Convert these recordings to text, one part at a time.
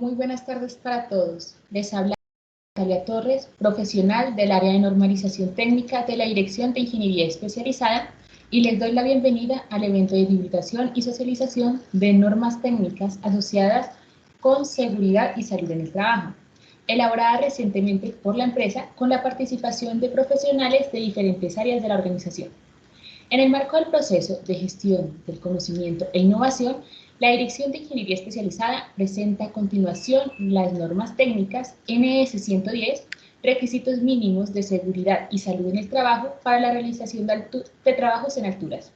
Muy buenas tardes para todos. Les habla Natalia Torres, profesional del área de normalización técnica de la Dirección de Ingeniería Especializada, y les doy la bienvenida al evento de divulgación y socialización de normas técnicas asociadas con seguridad y salud en el trabajo, elaborada recientemente por la empresa con la participación de profesionales de diferentes áreas de la organización. En el marco del proceso de gestión del conocimiento e innovación, la Dirección de Ingeniería Especializada presenta a continuación las normas técnicas NS 110, requisitos mínimos de seguridad y salud en el trabajo para la realización de trabajos en alturas,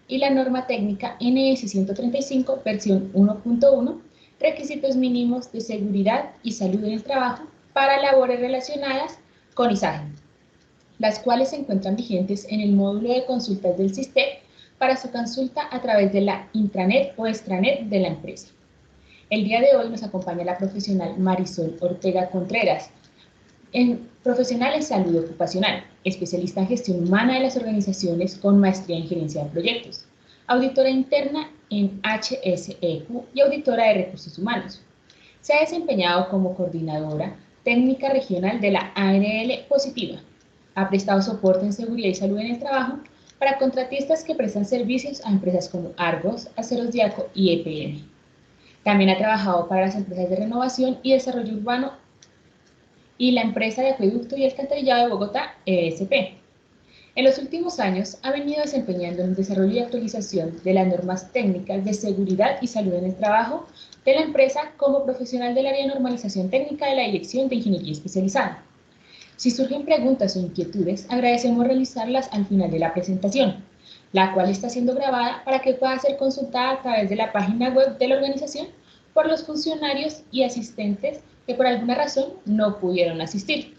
y la norma técnica NS 135, versión 1.1, requisitos mínimos de seguridad y salud en el trabajo para labores relacionadas con imagen, las cuales se encuentran vigentes en el módulo de consultas del SISTEP para su consulta a través de la intranet o extranet de la empresa. El día de hoy nos acompaña la profesional Marisol Ortega Contreras, profesional en salud ocupacional, especialista en gestión humana de las organizaciones con maestría en gerencia de proyectos, auditora interna en HSEQ y auditora de recursos humanos. Se ha desempeñado como coordinadora técnica regional de la ARL Positiva. Ha prestado soporte en seguridad y salud en el trabajo para contratistas que prestan servicios a empresas como Argos, Aceros Diaco y EPM. También ha trabajado para las empresas de renovación y desarrollo urbano y la empresa de acueducto y alcantarillado de Bogotá, ESP. En los últimos años ha venido desempeñando en el desarrollo y actualización de las normas técnicas de seguridad y salud en el trabajo de la empresa como profesional del área de normalización técnica de la Dirección de Ingeniería Especializada. Si surgen preguntas o inquietudes, agradecemos realizarlas al final de la presentación, la cual está siendo grabada para que pueda ser consultada a través de la página web de la organización por los funcionarios y asistentes que por alguna razón no pudieron asistir.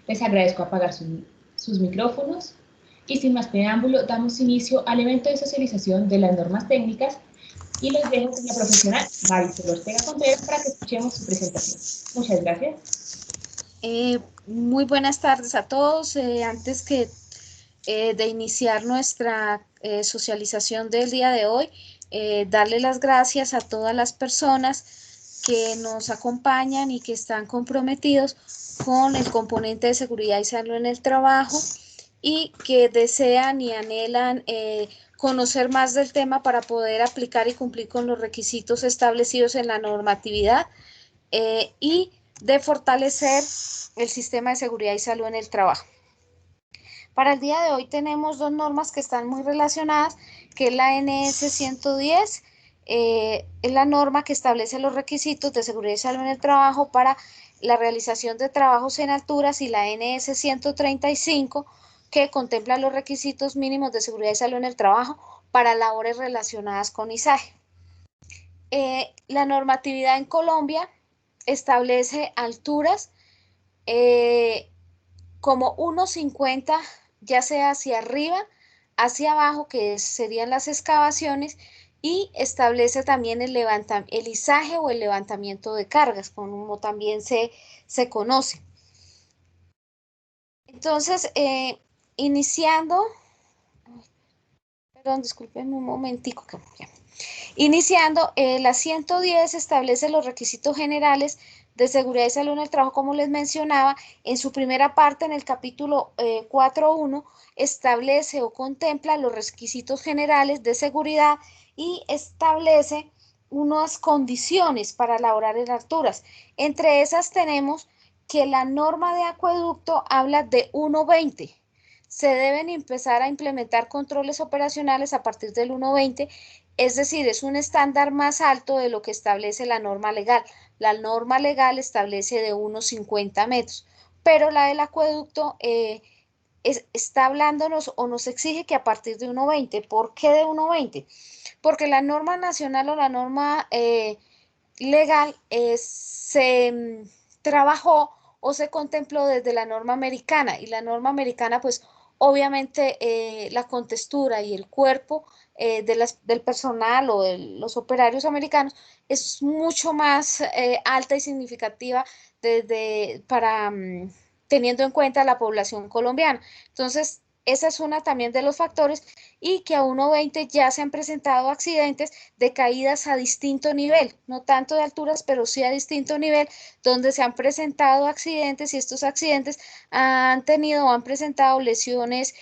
Les agradezco apagar sus micrófonos y sin más preámbulo damos inicio al evento de socialización de las normas técnicas y los dejo con la profesional Marisol Ortega Contreras para que escuchemos su presentación. Muchas gracias. Muy buenas tardes a todos. Antes de iniciar nuestra socialización del día de hoy, darle las gracias a todas las personas que nos acompañan y que están comprometidos con el componente de seguridad y salud en el trabajo y que desean y anhelan conocer más del tema para poder aplicar y cumplir con los requisitos establecidos en la normatividad y de fortalecer el sistema de seguridad y salud en el trabajo. Para el día de hoy tenemos dos normas que están muy relacionadas, que es la NS 110, es la norma que establece los requisitos de seguridad y salud en el trabajo para la realización de trabajos en alturas, y la NS 135, que contempla los requisitos mínimos de seguridad y salud en el trabajo para labores relacionadas con izaje. La normatividad en Colombia establece alturas como 1,50, ya sea hacia arriba, hacia abajo, que serían las excavaciones, y establece también el izaje o el levantamiento de cargas, como también se conoce. Entonces, iniciando, perdón, discúlpenme un momentico. Iniciando, la 110 establece los requisitos generales de seguridad y salud en el trabajo, como les mencionaba. En su primera parte, en el capítulo 4.1, establece o contempla los requisitos generales de seguridad y establece unas condiciones para laborar en alturas. Entre esas tenemos que la norma de acueducto habla de 1,20. Se deben empezar a implementar controles operacionales a partir del 1,20, es decir, es un estándar más alto de lo que establece la norma legal. La norma legal establece de 1,50 metros, pero la del acueducto está hablándonos o nos exige que a partir de 1,20. ¿Por qué de 1,20? Porque la norma nacional o la norma legal se trabajó o se contempló desde la norma americana, y la norma americana, pues obviamente la contextura y el cuerpo del personal o de los operarios americanos es mucho más alta y significativa teniendo en cuenta la población colombiana. Entonces, Esa es una también de los factores, y que a 1.20 ya se han presentado accidentes de caídas a distinto nivel, no tanto de alturas, pero sí a distinto nivel, donde se han presentado accidentes, y estos accidentes han tenido o han presentado lesiones,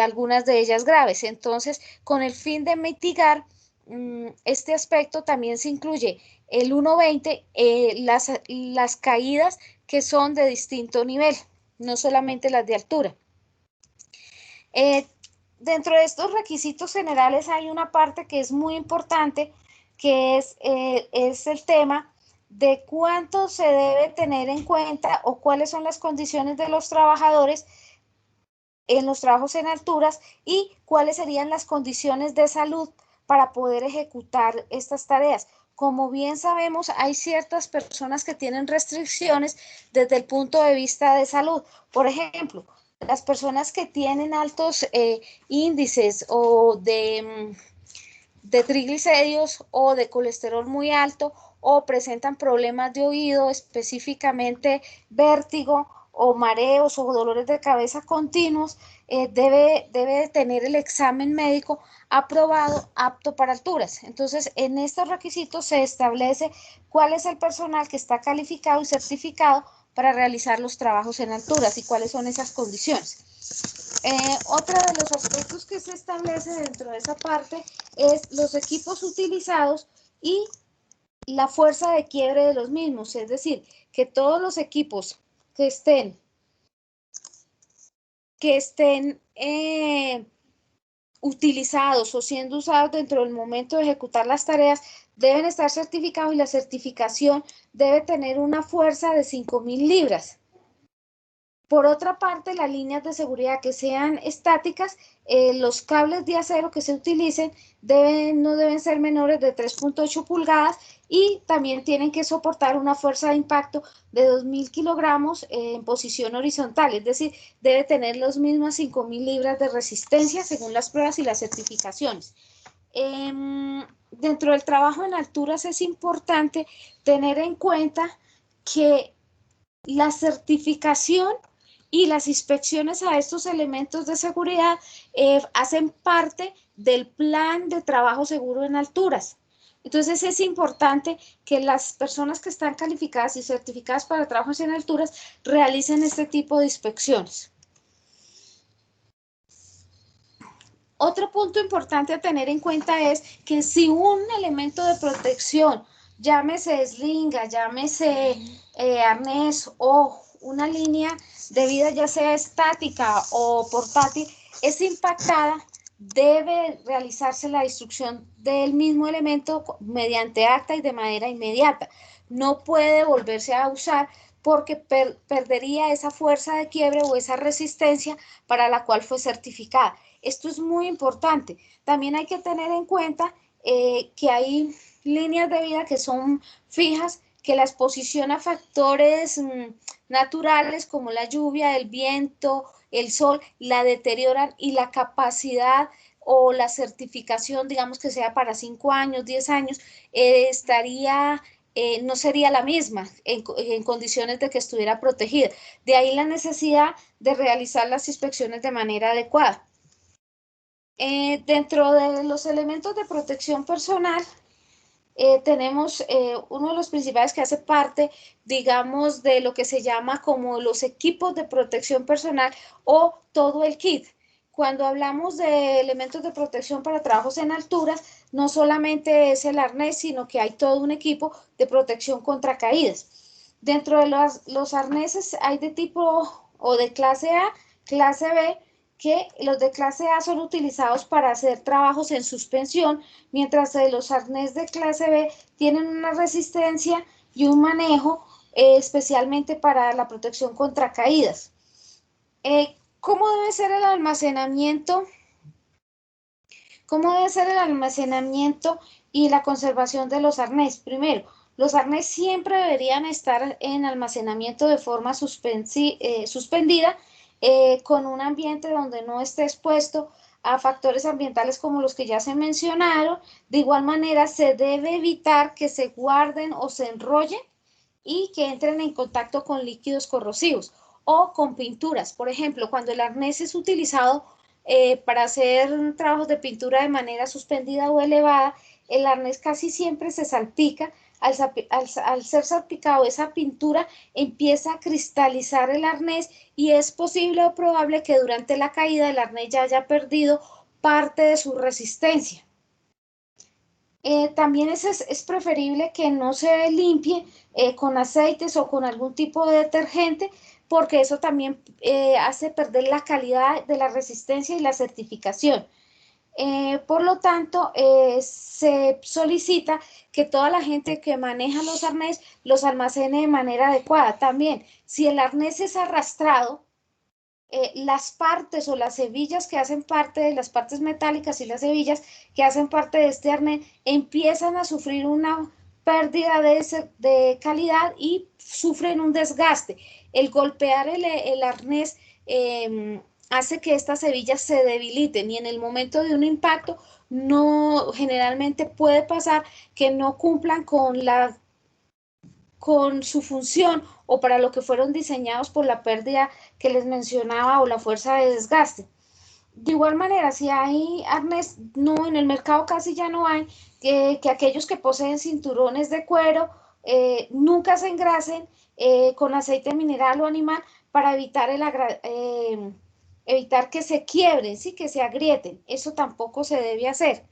algunas de ellas graves. Entonces, con el fin de mitigar este aspecto, también se incluye el 1.20, las caídas que son de distinto nivel, no solamente las de altura. Dentro de estos requisitos generales hay una parte que es muy importante, que es el tema de cuánto se debe tener en cuenta o cuáles son las condiciones de los trabajadores en los trabajos en alturas, y cuáles serían las condiciones de salud para poder ejecutar estas tareas. Como bien sabemos, hay ciertas personas que tienen restricciones desde el punto de vista de salud. Por ejemplo, las personas que tienen altos índices o de triglicéridos o de colesterol muy alto, o presentan problemas de oído, específicamente vértigo o mareos o dolores de cabeza continuos, debe tener el examen médico aprobado, apto para alturas. Entonces, en estos requisitos se establece cuál es el personal que está calificado y certificado para realizar los trabajos en alturas y cuáles son esas condiciones. Otro de los aspectos que se establece dentro de esa parte es los equipos utilizados y la fuerza de quiebre de los mismos, es decir, que todos los equipos que estén utilizados o siendo usados dentro del momento de ejecutar las tareas deben estar certificados, y la certificación debe tener una fuerza de 5.000 libras. Por otra parte, las líneas de seguridad que sean estáticas, los cables de acero que se utilicen no deben ser menores de 3.8 pulgadas, y también tienen que soportar una fuerza de impacto de 2.000 kilogramos en posición horizontal, es decir, debe tener las mismas 5.000 libras de resistencia según las pruebas y las certificaciones. Dentro del trabajo en alturas es importante tener en cuenta que la certificación y las inspecciones a estos elementos de seguridad hacen parte del plan de trabajo seguro en alturas. Entonces es importante que las personas que están calificadas y certificadas para trabajos en alturas realicen este tipo de inspecciones. Otro punto importante a tener en cuenta es que si un elemento de protección, llámese slinga, llámese arnés o una línea de vida ya sea estática o portátil, es impactada, debe realizarse la destrucción del mismo elemento mediante acta y de manera inmediata. No puede volverse a usar porque perdería esa fuerza de quiebre o esa resistencia para la cual fue certificada. Esto es muy importante. También hay que tener en cuenta que hay líneas de vida que son fijas, que la exposición a factores naturales como la lluvia, el viento, el sol, la deterioran, y la capacidad o la certificación, digamos que sea para 5 años, 10 años, no sería la misma en condiciones de que estuviera protegida. De ahí la necesidad de realizar las inspecciones de manera adecuada. Dentro de los elementos de protección personal, tenemos uno de los principales que hace parte, digamos, de lo que se llama como los equipos de protección personal o todo el kit. Cuando hablamos de elementos de protección para trabajos en alturas, no solamente es el arnés, sino que hay todo un equipo de protección contra caídas. Dentro de los arneses hay de tipo o de clase A, clase B, que los de clase A son utilizados para hacer trabajos en suspensión, mientras que los arnés de clase B tienen una resistencia y un manejo especialmente para la protección contra caídas. ¿Cómo debe ser el almacenamiento? ¿Cómo debe ser el almacenamiento y la conservación de los arnés? Primero, los arnés siempre deberían estar en almacenamiento de forma suspendida, con un ambiente donde no esté expuesto a factores ambientales como los que ya se mencionaron. De igual manera, se debe evitar que se guarden o se enrollen y que entren en contacto con líquidos corrosivos o con pinturas. Por ejemplo, cuando el arnés es utilizado para hacer trabajos de pintura de manera suspendida o elevada, el arnés casi siempre se salpica. Al ser salpicado, esa pintura empieza a cristalizar el arnés y es posible o probable que durante la caída el arnés ya haya perdido parte de su resistencia. También es preferible que no se limpie con aceites o con algún tipo de detergente, porque eso también hace perder la calidad de la resistencia y la certificación. Por lo tanto, se solicita que toda la gente que maneja los arnés los almacene de manera adecuada. También, si el arnés es arrastrado, las partes o las hebillas que hacen parte de las partes metálicas y las hebillas que hacen parte de este arnés empiezan a sufrir una pérdida de calidad y sufren un desgaste. El golpear el arnés hace que estas hebillas se debiliten y en el momento de un impacto no, generalmente puede pasar que no cumplan con su función o para lo que fueron diseñados por la pérdida que les mencionaba o la fuerza de desgaste. De igual manera, si hay arnés, no, en el mercado casi ya no hay, que aquellos que poseen cinturones de cuero nunca se engrasen con aceite mineral o animal para evitar, evitar que se quiebren, ¿sí? Que se agrieten. Eso tampoco se debe hacer.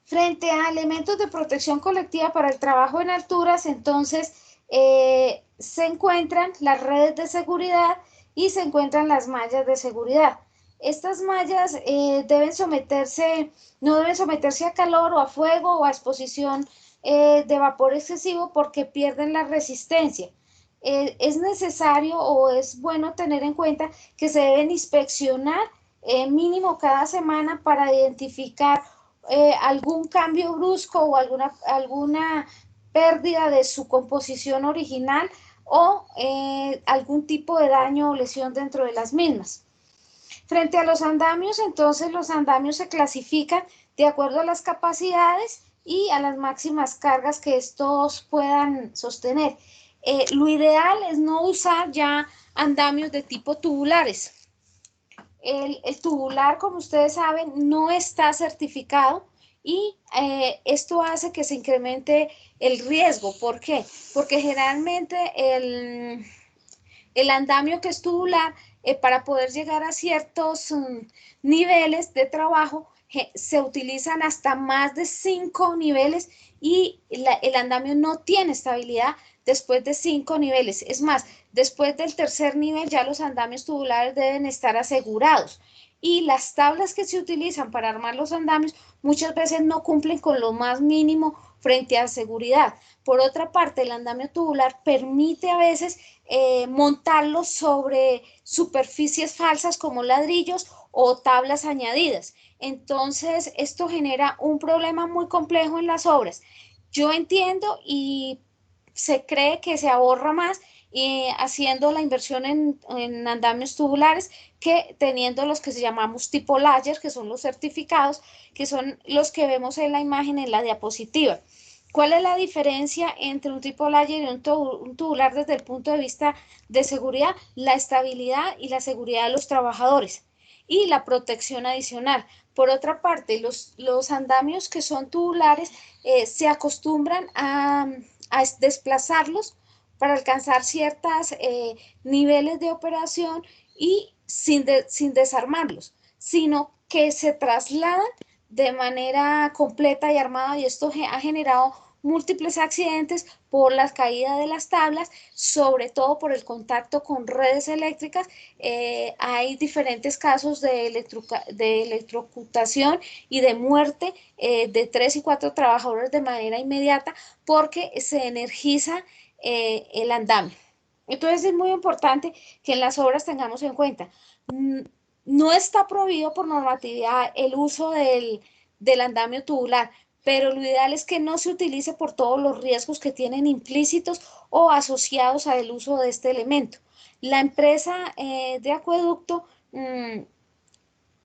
Frente a elementos de protección colectiva para el trabajo en alturas, entonces se encuentran las redes de seguridad y se encuentran las mallas de seguridad. Estas mallas no deben someterse a calor o a fuego o a exposición de vapor excesivo porque pierden la resistencia. Es necesario o es bueno tener en cuenta que se deben inspeccionar mínimo cada semana para identificar algún cambio brusco o alguna pérdida de su composición original o algún tipo de daño o lesión dentro de las mismas. Frente a los andamios, entonces los andamios se clasifican de acuerdo a las capacidades y a las máximas cargas que estos puedan sostener. Lo ideal es no usar ya andamios de tipo tubulares. El tubular, como ustedes saben, no está certificado y esto hace que se incremente el riesgo. ¿Por qué? Porque generalmente el andamio que es tubular, para poder llegar a ciertos niveles de trabajo, se utilizan hasta más de 5 niveles y el andamio no tiene estabilidad después de 5 niveles. Es más, después del tercer nivel ya los andamios tubulares deben estar asegurados. Y las tablas que se utilizan para armar los andamios muchas veces no cumplen con lo más mínimo frente a seguridad. Por otra parte, el andamio tubular permite a veces montarlos sobre superficies falsas como ladrillos o tablas añadidas. Entonces, esto genera un problema muy complejo en las obras. Yo entiendo y se cree que se ahorra más haciendo la inversión en andamios tubulares que teniendo los que se llamamos tipo layer, que son los certificados, que son los que vemos en la imagen en la diapositiva. ¿Cuál es la diferencia entre un tipo layer y un tubular desde el punto de vista de seguridad? La estabilidad y la seguridad de los trabajadores y la protección adicional. Por otra parte, los andamios que son tubulares se acostumbran a desplazarlos para alcanzar ciertos niveles de operación y sin desarmarlos, sino que se trasladan de manera completa y armada, y esto ha generado múltiples accidentes por la caída de las tablas, sobre todo por el contacto con redes eléctricas. Hay diferentes casos de electrocutación y de muerte de 3 y 4 trabajadores de manera inmediata porque se energiza el andamio. Entonces es muy importante que en las obras tengamos en cuenta, no está prohibido por normatividad el uso del andamio tubular, pero lo ideal es que no se utilice por todos los riesgos que tienen implícitos o asociados al uso de este elemento. La empresa de acueducto,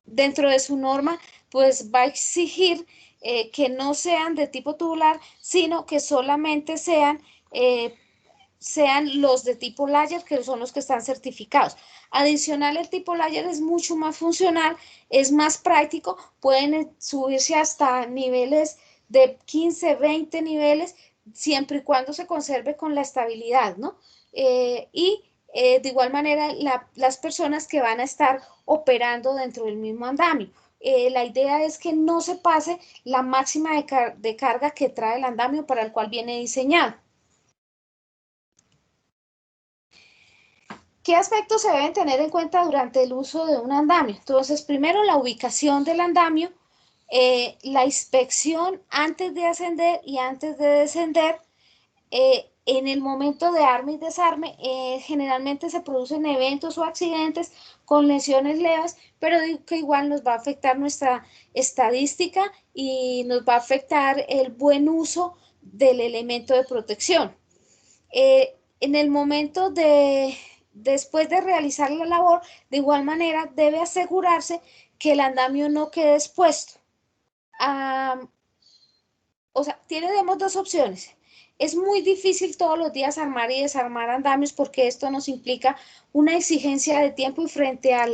dentro de su norma, pues va a exigir que no sean de tipo tubular, sino que solamente sean sean los de tipo layer, que son los que están certificados. Adicional, el tipo layer es mucho más funcional, es más práctico, pueden subirse hasta niveles de 15, 20 niveles, siempre y cuando se conserve con la estabilidad, ¿no? De igual manera, las personas que van a estar operando dentro del mismo andamio. La idea es que no se pase la máxima de carga que trae el andamio para el cual viene diseñado. ¿Qué aspectos se deben tener en cuenta durante el uso de un andamio? Entonces, primero, la ubicación del andamio, la inspección antes de ascender y antes de descender. En el momento de arma y desarme, generalmente se producen eventos o accidentes con lesiones leves, pero digo que igual nos va a afectar nuestra estadística y nos va a afectar el buen uso del elemento de protección. En el momento después de realizar la labor, de igual manera debe asegurarse que el andamio no quede expuesto. O sea, tenemos dos opciones. Es muy difícil todos los días armar y desarmar andamios porque esto nos implica una exigencia de tiempo y frente a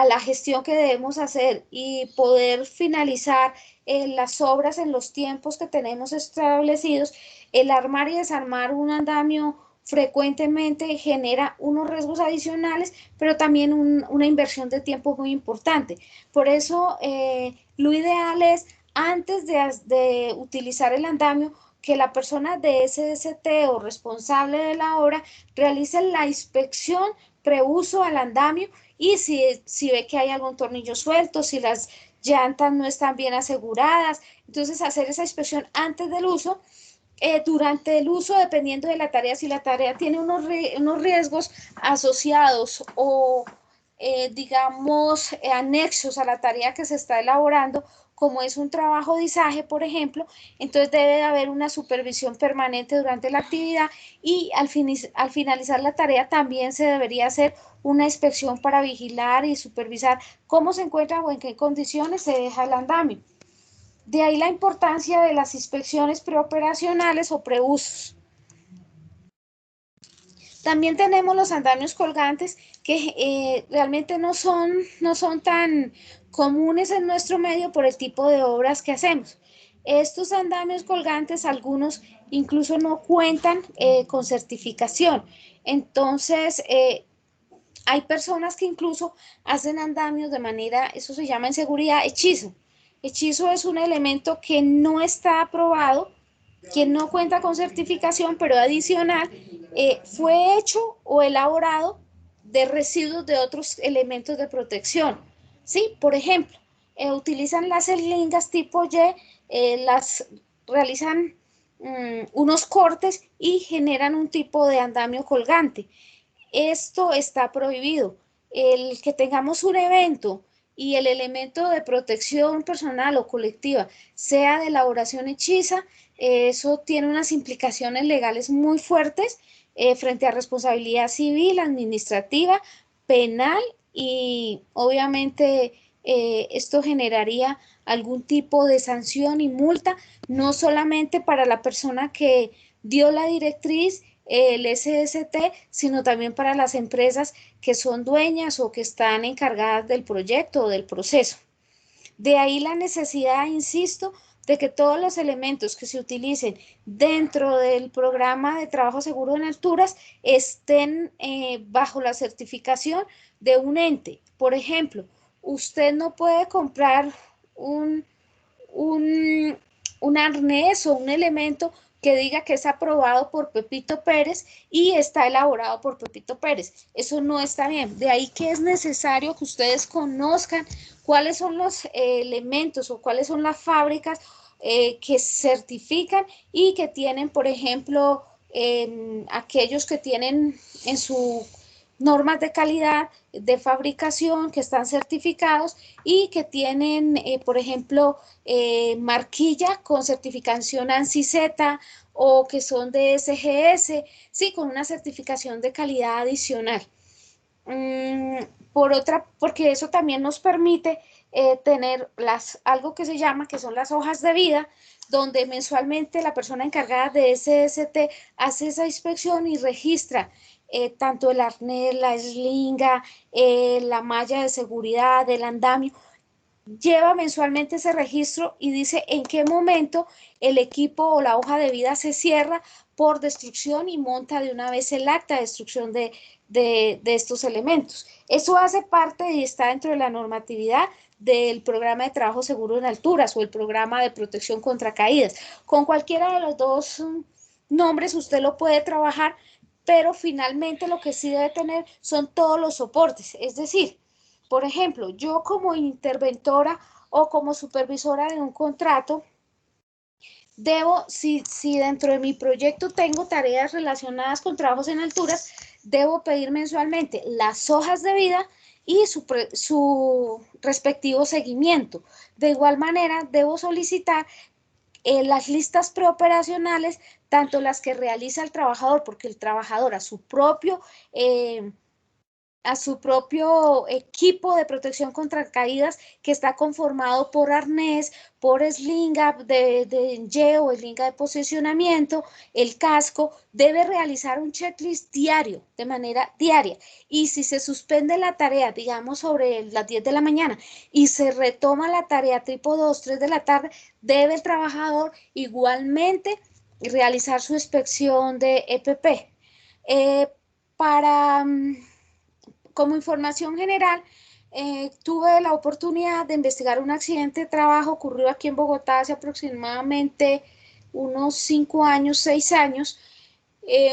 la gestión que debemos hacer y poder finalizar las obras en los tiempos que tenemos establecidos, el armar y desarmar un andamio frecuentemente genera unos riesgos adicionales, pero también una inversión de tiempo muy importante. Por eso, lo ideal es, antes de utilizar el andamio, que la persona de SST o responsable de la obra realice la inspección preuso al andamio y si ve que hay algún tornillo suelto, si las llantas no están bien aseguradas, entonces hacer esa inspección antes del uso. Durante el uso, dependiendo de la tarea, si la tarea tiene unos riesgos asociados o, digamos, anexos a la tarea que se está elaborando, como es un trabajo de izaje, por ejemplo, entonces debe de haber una supervisión permanente durante la actividad y al finalizar la tarea también se debería hacer una inspección para vigilar y supervisar cómo se encuentra o en qué condiciones se deja el andamio. De ahí la importancia de las inspecciones preoperacionales o preusos. También tenemos los andamios colgantes que realmente no son tan comunes en nuestro medio por el tipo de obras que hacemos. Estos andamios colgantes, algunos incluso no cuentan con certificación. Entonces, hay personas que incluso hacen andamios de manera, eso se llama en seguridad, hechizo. Hechizo es un elemento que no está aprobado, que no cuenta con certificación, pero adicional fue hecho o elaborado de residuos de otros elementos de protección. Sí, por ejemplo, utilizan las seringas tipo Y, realizan unos cortes y generan un tipo de andamio colgante. Esto está prohibido. El que tengamos un evento y el elemento de protección personal o colectiva sea de elaboración hechiza, eso tiene unas implicaciones legales muy fuertes frente a responsabilidad civil, administrativa, penal y obviamente esto generaría algún tipo de sanción y multa, no solamente para la persona que dio la directriz, el SST, sino también para las empresas que son dueñas o que están encargadas del proyecto o del proceso. De ahí la necesidad, insisto, de que todos los elementos que se utilicen dentro del programa de trabajo seguro en alturas estén bajo la certificación de un ente. Por ejemplo, usted no puede comprar un arnés o un elemento que diga que es aprobado por Pepito Pérez y está elaborado por Pepito Pérez. Eso no está bien. De ahí que es necesario que ustedes conozcan cuáles son los elementos o cuáles son las fábricas que certifican y que tienen, por ejemplo, aquellos que tienen en su normas de calidad de fabricación que están certificados y que tienen, por ejemplo, marquilla con certificación ANSI-Z o que son de SGS, sí, con una certificación de calidad adicional. Porque eso también nos permite tener algo que se llama, que son las hojas de vida, donde mensualmente la persona encargada de SST hace esa inspección y registra tanto el arnés, la eslinga, la malla de seguridad, el andamio, lleva mensualmente ese registro y dice en qué momento el equipo o la hoja de vida se cierra por destrucción y monta de una vez el acta de destrucción de estos elementos. Eso hace parte y está dentro de la normatividad del programa de trabajo seguro en alturas o el programa de protección contra caídas. Con cualquiera de los dos nombres usted lo puede trabajar, pero finalmente lo que sí debe tener son todos los soportes, es decir, por ejemplo, yo como interventora o como supervisora de un contrato, debo, si dentro de mi proyecto tengo tareas relacionadas con trabajos en alturas, debo pedir mensualmente las hojas de vida y su respectivo seguimiento. De igual manera, debo solicitar las listas preoperacionales, tanto las que realiza el trabajador, porque el trabajador a su propio equipo de protección contra caídas que está conformado por arnés, por eslinga de o eslinga de posicionamiento, el casco, debe realizar un checklist diario, de manera diaria. Y si se suspende la tarea, digamos sobre las 10 de la mañana, y se retoma la tarea tipo 2, 3 de la tarde, debe el trabajador igualmente realizar su inspección de EPP. Para como información general, tuve la oportunidad de investigar un accidente de trabajo ocurrido aquí en Bogotá hace aproximadamente unos 5 años, 6 años.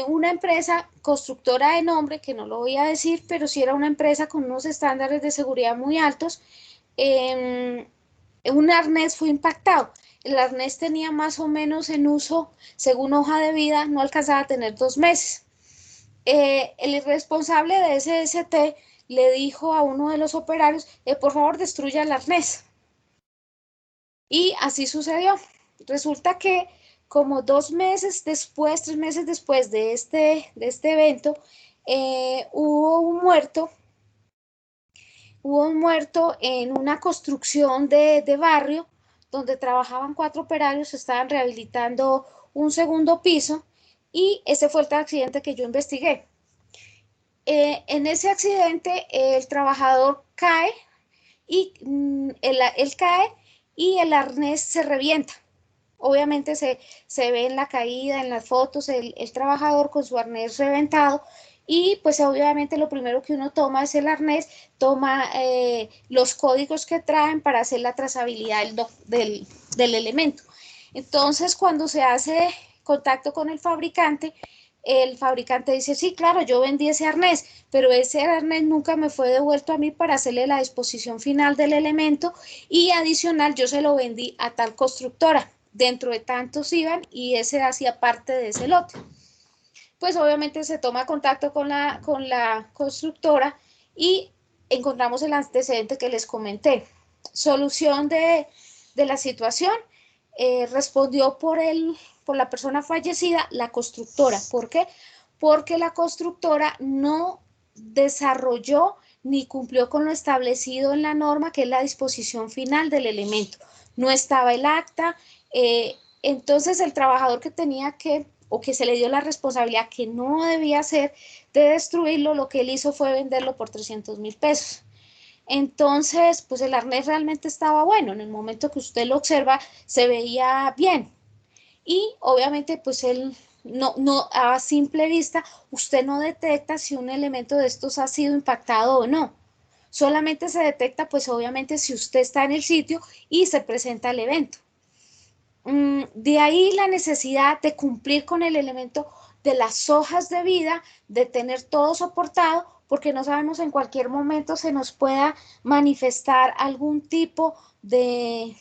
Una empresa constructora de nombre, que no lo voy a decir, pero sí era una empresa con unos estándares de seguridad muy altos. Un arnés fue impactado. El arnés tenía más o menos en uso, según hoja de vida, no alcanzaba a tener 2 meses. El responsable de SST le dijo a uno de los operarios, por favor destruya el arnés. Y así sucedió. Resulta que como 2 meses después, 3 meses después de este evento, hubo un muerto en una construcción de barrio donde trabajaban 4 operarios, estaban rehabilitando un segundo piso y ese fue el accidente que yo investigué. En ese accidente el trabajador cae y él cae y el arnés se revienta. Obviamente se ve en la caída, en las fotos, el trabajador con su arnés reventado y pues obviamente lo primero que uno toma es el arnés, toma los códigos que traen para hacer la trazabilidad del elemento. Entonces cuando se hace contacto con el fabricante dice, sí, claro, yo vendí ese arnés, pero ese arnés nunca me fue devuelto a mí para hacerle la disposición final del elemento y adicional yo se lo vendí a tal constructora. Dentro de tantos iban y ese hacía parte de ese lote. Pues obviamente se toma contacto con la constructora y encontramos el antecedente que les comenté. Solución de la situación, respondió por la persona fallecida, la constructora. ¿Por qué? Porque la constructora no desarrolló ni cumplió con lo establecido en la norma, que es la disposición final del elemento. No estaba el acta, entonces el trabajador que tenía que, o que se le dio la responsabilidad que no debía hacer de destruirlo, lo que él hizo fue venderlo por 300.000 pesos. Entonces, pues el arnés realmente estaba bueno, en el momento que usted lo observa se veía bien y obviamente pues él no a simple vista usted no detecta si un elemento de estos ha sido impactado o no. Solamente se detecta pues obviamente si usted está en el sitio y se presenta el evento. De ahí la necesidad de cumplir con el elemento de las hojas de vida, de tener todo soportado, porque no sabemos en cualquier momento se nos pueda manifestar algún tipo de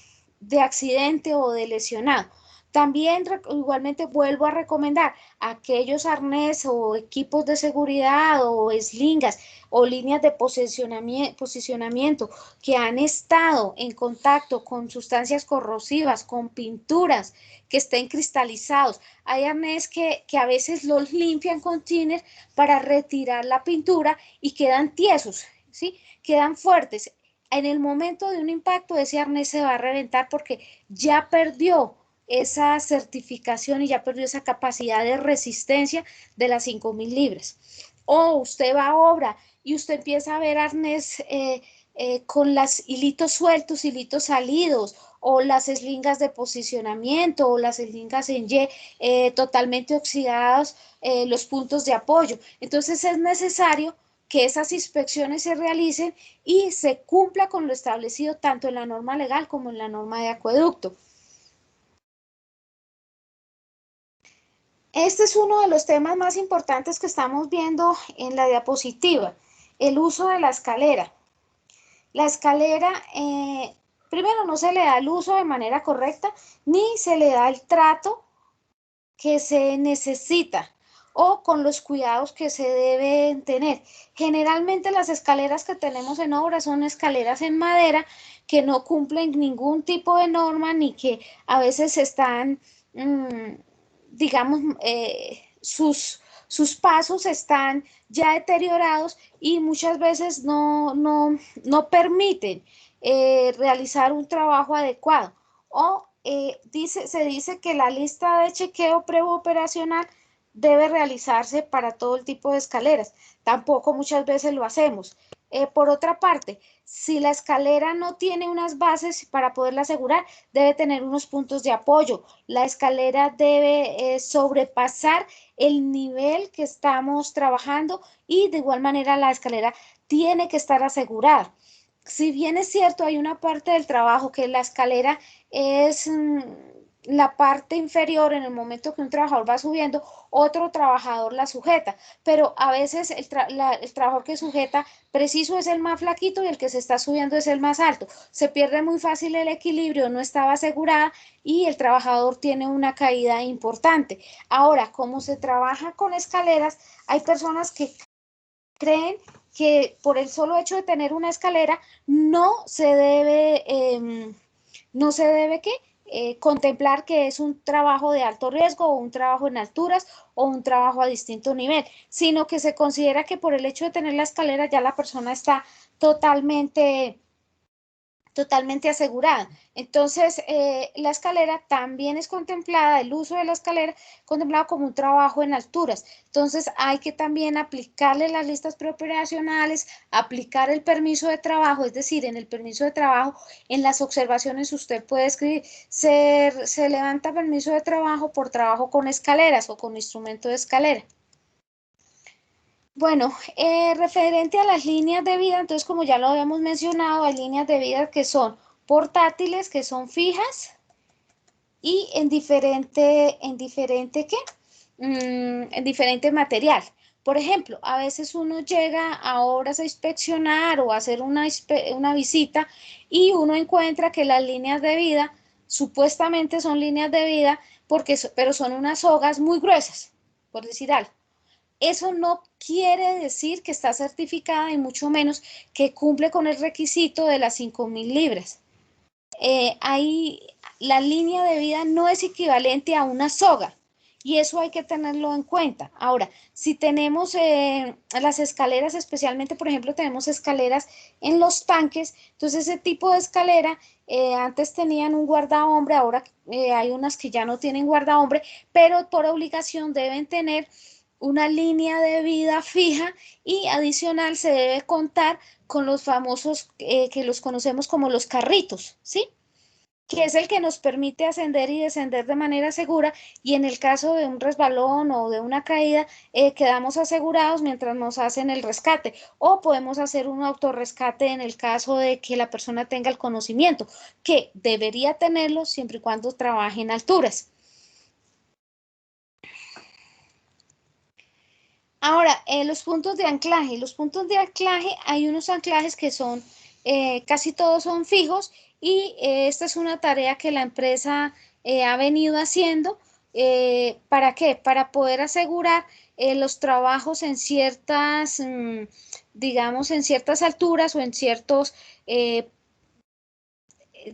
accidente o de lesionado. También igualmente vuelvo a recomendar aquellos arnés o equipos de seguridad o eslingas o líneas de posicionamiento que han estado en contacto con sustancias corrosivas, con pinturas que estén cristalizados. Hay arnés que a veces los limpian con thinner para retirar la pintura y quedan tiesos, ¿sí? Quedan fuertes. En el momento de un impacto ese arnés se va a reventar porque ya perdió esa certificación y ya perdió esa capacidad de resistencia de las 5.000 libras. O usted va a obra y usted empieza a ver arnés con los hilitos sueltos, hilitos salidos, o las eslingas de posicionamiento, o las eslingas en Y totalmente oxidadas, los puntos de apoyo. Entonces es necesario que esas inspecciones se realicen y se cumpla con lo establecido tanto en la norma legal como en la norma de acueducto. Este es uno de los temas más importantes que estamos viendo en la diapositiva, el uso de la escalera. La escalera, primero, no se le da el uso de manera correcta, ni se le da el trato que se necesita o con los cuidados que se deben tener. Generalmente las escaleras que tenemos en obra son escaleras en madera que no cumplen ningún tipo de norma ni que a veces están, digamos, sus pasos están ya deteriorados y muchas veces no permiten realizar un trabajo adecuado. O se dice que la lista de chequeo preoperacional debe realizarse para todo el tipo de escaleras. Tampoco muchas veces lo hacemos. Por otra parte, si la escalera no tiene unas bases para poderla asegurar, debe tener unos puntos de apoyo. La escalera debe sobrepasar el nivel que estamos trabajando y de igual manera la escalera tiene que estar asegurada. Si bien es cierto, hay una parte del trabajo que la escalera es la parte inferior en el momento que un trabajador va subiendo, otro trabajador la sujeta, pero a veces el trabajador que sujeta preciso es el más flaquito y el que se está subiendo es el más alto. Se pierde muy fácil el equilibrio, no estaba asegurada y el trabajador tiene una caída importante. Ahora, como se trabaja con escaleras, hay personas que creen que por el solo hecho de tener una escalera no se debe ¿qué? Contemplar que es un trabajo de alto riesgo o un trabajo en alturas o un trabajo a distinto nivel, sino que se considera que por el hecho de tener la escalera ya la persona está totalmente asegurada. Entonces, la escalera también es contemplada, el uso de la escalera contemplado como un trabajo en alturas. Entonces, hay que también aplicarle las listas preoperacionales, aplicar el permiso de trabajo, es decir, en el permiso de trabajo, en las observaciones usted puede escribir, se levanta permiso de trabajo por trabajo con escaleras o con instrumento de escalera. Bueno, referente a las líneas de vida, entonces como ya lo habíamos mencionado, hay líneas de vida que son portátiles, que son fijas y en diferente material. Por ejemplo, a veces uno llega a obras a inspeccionar o a hacer una visita y uno encuentra que las líneas de vida supuestamente son líneas de vida pero son unas sogas muy gruesas, por decir algo. Eso no quiere decir que está certificada y mucho menos que cumple con el requisito de las 5.000 libras. La línea de vida no es equivalente a una soga y eso hay que tenerlo en cuenta. Ahora, si tenemos las escaleras, especialmente, por ejemplo, tenemos escaleras en los tanques, entonces ese tipo de escalera antes tenían un guardahombre, ahora hay unas que ya no tienen guardahombre, pero por obligación deben tener una línea de vida fija y adicional se debe contar con los famosos que los conocemos como los carritos, ¿sí? Que es el que nos permite ascender y descender de manera segura y en el caso de un resbalón o de una caída quedamos asegurados mientras nos hacen el rescate o podemos hacer un autorrescate en el caso de que la persona tenga el conocimiento, que debería tenerlo siempre y cuando trabaje en alturas. Ahora, los puntos de anclaje. Los puntos de anclaje, hay unos anclajes que son, casi todos son fijos y esta es una tarea que la empresa ha venido haciendo. ¿Para qué? Para poder asegurar los trabajos en ciertas, digamos, en ciertas alturas o en ciertos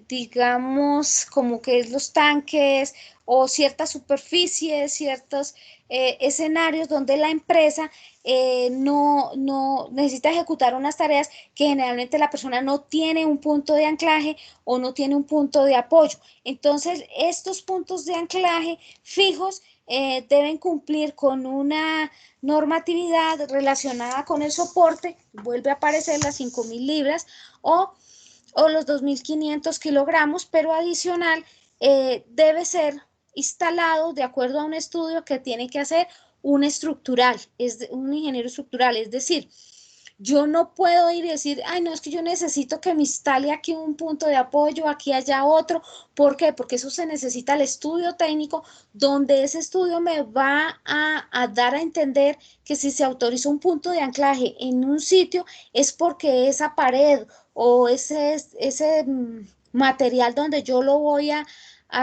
digamos, como que los tanques o ciertas superficies, ciertos escenarios donde la empresa no necesita ejecutar unas tareas que generalmente la persona no tiene un punto de anclaje o no tiene un punto de apoyo. Entonces, estos puntos de anclaje fijos deben cumplir con una normatividad relacionada con el soporte, vuelve a aparecer las 5.000 libras o los 2.500 kilogramos, pero adicional debe ser instalado de acuerdo a un estudio que tiene que hacer un estructural, un ingeniero estructural, es decir, yo no puedo ir y decir, ay, no, es que yo necesito que me instale aquí un punto de apoyo, aquí haya otro. ¿Por qué? Porque eso se necesita el estudio técnico, donde ese estudio me va a dar a entender que si se autoriza un punto de anclaje en un sitio, es porque esa pared o ese material donde yo lo voy a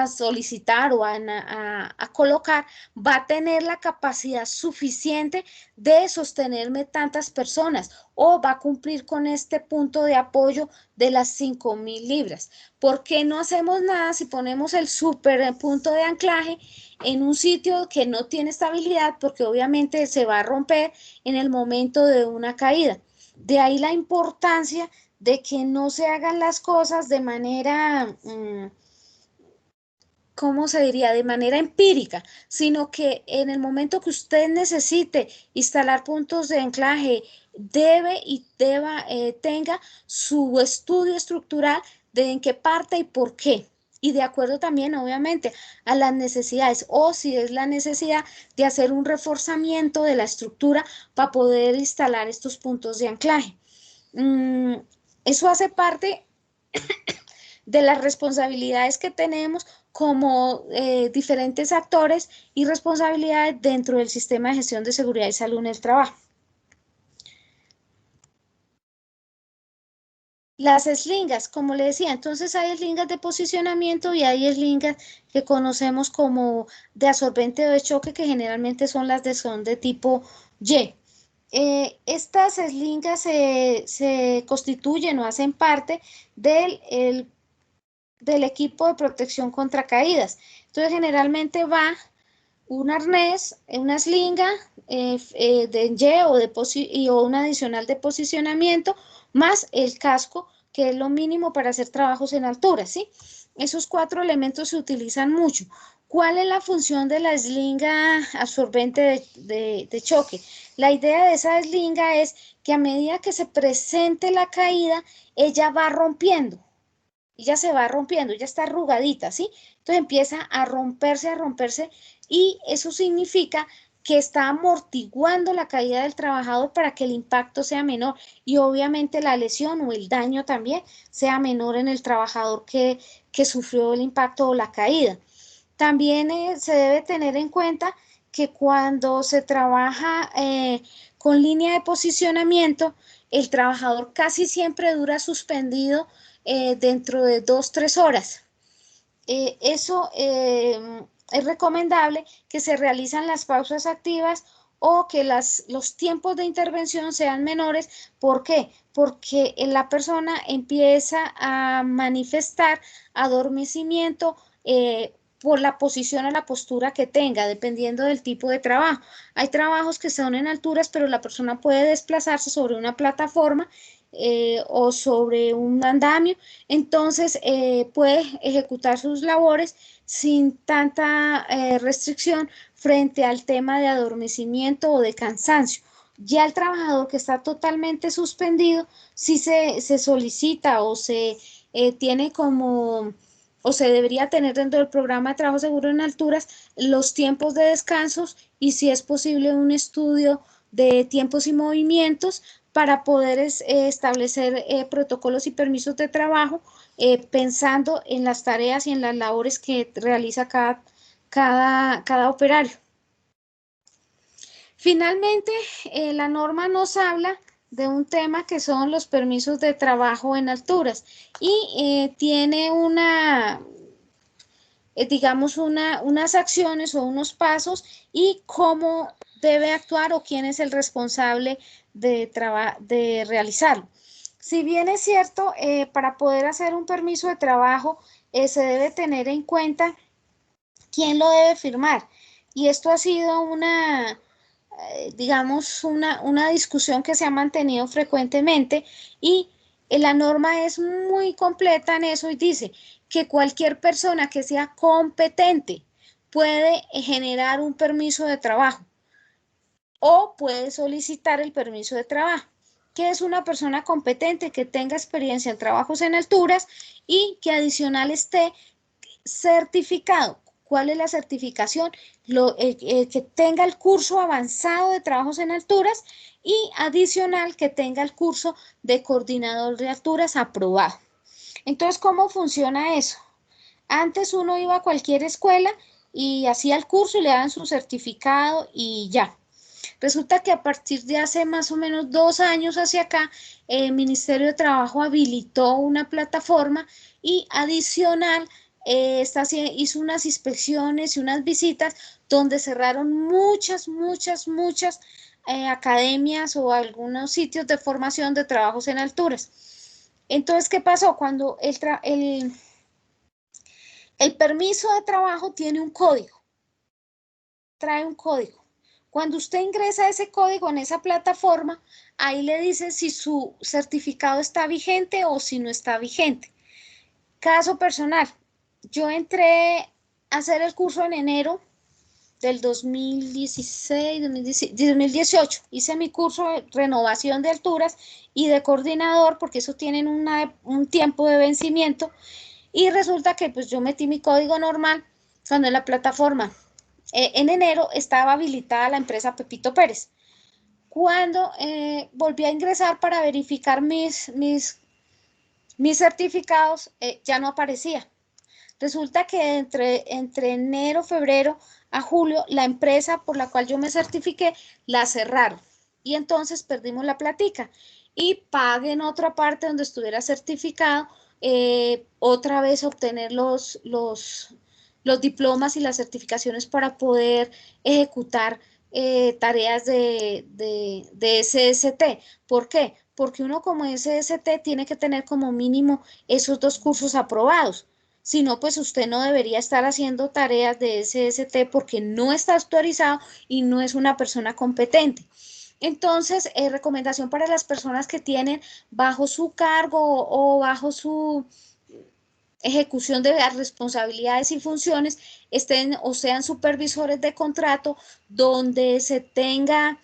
solicitar o a colocar, va a tener la capacidad suficiente de sostenerme tantas personas o va a cumplir con este punto de apoyo de las 5.000 libras. ¿Por qué no hacemos nada si ponemos el super punto de anclaje en un sitio que no tiene estabilidad? Porque obviamente se va a romper en el momento de una caída. De ahí la importancia de que no se hagan las cosas de manera... ¿cómo se diría? De manera empírica, sino que en el momento que usted necesite instalar puntos de anclaje, tenga su estudio estructural de en qué parte y por qué. Y de acuerdo también, obviamente, a las necesidades o si es la necesidad de hacer un reforzamiento de la estructura para poder instalar estos puntos de anclaje. Eso hace parte de las responsabilidades que tenemos como diferentes actores y responsabilidades dentro del sistema de gestión de seguridad y salud en el trabajo. Las eslingas, como le decía, entonces hay eslingas de posicionamiento y hay eslingas que conocemos como de absorbente o de choque, que generalmente son las son de tipo Y. Estas eslingas se constituyen o hacen parte del equipo de protección contra caídas. Entonces, generalmente va un arnés, una slinga de Y o una adicional de posicionamiento, más el casco, que es lo mínimo para hacer trabajos en altura, ¿sí? Esos 4 elementos se utilizan mucho. ¿Cuál es la función de la slinga absorbente de choque? La idea de esa slinga es que a medida que se presente la caída, ella va rompiendo. Y ya se va rompiendo, ya está arrugadita, ¿sí? Entonces empieza a romperse, y eso significa que está amortiguando la caída del trabajador para que el impacto sea menor y obviamente la lesión o el daño también sea menor en el trabajador que sufrió el impacto o la caída. También se debe tener en cuenta que cuando se trabaja con línea de posicionamiento, el trabajador casi siempre dura suspendido dentro de 2-3 horas. Eso es recomendable que se realizan las pausas activas o que los tiempos de intervención sean menores. ¿Por qué? Porque la persona empieza a manifestar adormecimiento por la posición o la postura que tenga, dependiendo del tipo de trabajo. Hay trabajos que son en alturas, pero la persona puede desplazarse sobre una plataforma o sobre un andamio, entonces puede ejecutar sus labores sin tanta restricción frente al tema de adormecimiento o de cansancio. Ya el trabajador que está totalmente suspendido, si se solicita o se tiene como o se debería tener dentro del programa de trabajo seguro en alturas los tiempos de descansos y si es posible un estudio de tiempos y movimientos para poder establecer protocolos y permisos de trabajo pensando en las tareas y en las labores que realiza cada operario. Finalmente, la norma nos habla de un tema que son los permisos de trabajo en alturas y tiene digamos, unas acciones o unos pasos y cómo debe actuar o quién es el responsable de realizarlo. Si bien es cierto, para poder hacer un permiso de trabajo, se debe tener en cuenta quién lo debe firmar. Y esto ha sido digamos, una discusión que se ha mantenido frecuentemente y la norma es muy completa en eso y dice que cualquier persona que sea competente puede generar un permiso de trabajo o puede solicitar el permiso de trabajo. Que es una persona competente que tenga experiencia en trabajos en alturas y que adicional esté certificado. ¿Cuál es la certificación? Que tenga el curso avanzado de trabajos en alturas y adicional que tenga el curso de coordinador de alturas aprobado. Entonces, ¿cómo funciona eso? Antes uno iba a cualquier escuela y hacía el curso y le daban su certificado y ya. Resulta que a partir de hace más o menos 2 años hacia acá, el Ministerio de Trabajo habilitó una plataforma y adicional hizo unas inspecciones y unas visitas donde cerraron muchas academias o algunos sitios de formación de trabajos en alturas. Entonces, ¿qué pasó? Cuando el permiso de trabajo tiene un código, trae un código. Cuando usted ingresa ese código en esa plataforma, ahí le dice si su certificado está vigente o si no está vigente. Caso personal, yo entré a hacer el curso en enero del 2018. Hice mi curso de renovación de alturas y de coordinador, porque eso tienen un tiempo de vencimiento. Y resulta que pues yo metí mi código normal cuando en la plataforma en enero estaba habilitada la empresa Pepito Pérez. Cuando volví a ingresar para verificar mis certificados, ya no aparecía. Resulta que entre enero, febrero a julio, la empresa por la cual yo me certifiqué, la cerraron. Y entonces perdimos la platica. Y pagué en otra parte donde estuviera certificado, otra vez obtener los diplomas y las certificaciones para poder ejecutar tareas de SST. ¿Por qué? Porque uno como SST tiene que tener como mínimo esos 2 cursos aprobados. Si no, pues usted no debería estar haciendo tareas de SST porque no está autorizado y no es una persona competente. Entonces, recomendación para las personas que tienen bajo su cargo o bajo su ejecución de las responsabilidades y funciones, estén o sean supervisores de contrato donde se tenga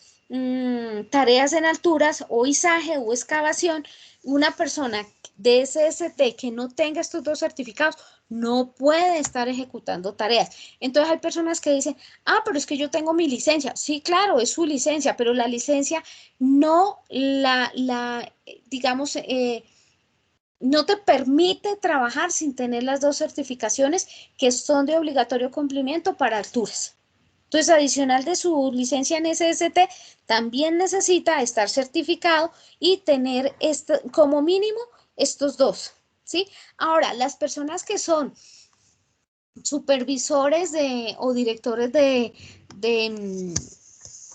tareas en alturas o izaje o excavación. Una persona de SST que no tenga estos 2 certificados no puede estar ejecutando tareas. Entonces hay personas que dicen, pero es que yo tengo mi licencia. Sí, claro, es su licencia, pero la licencia no digamos, no te permite trabajar sin tener las 2 certificaciones que son de obligatorio cumplimiento para alturas. Entonces, adicional de su licencia en SST, también necesita estar certificado y tener como mínimo estos 2, ¿sí? Ahora, las personas que son supervisores o directores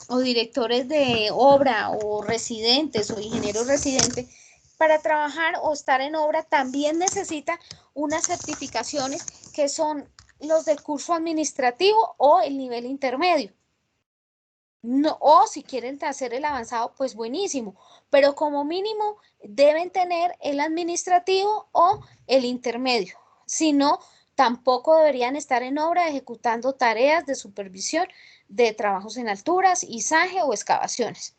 o directores de obra o residentes o ingenieros residentes, para trabajar o estar en obra también necesita unas certificaciones que son los del curso administrativo o el nivel intermedio. No, o si quieren hacer el avanzado, pues buenísimo, pero como mínimo deben tener el administrativo o el intermedio. Si no, tampoco deberían estar en obra ejecutando tareas de supervisión de trabajos en alturas, izaje o excavaciones.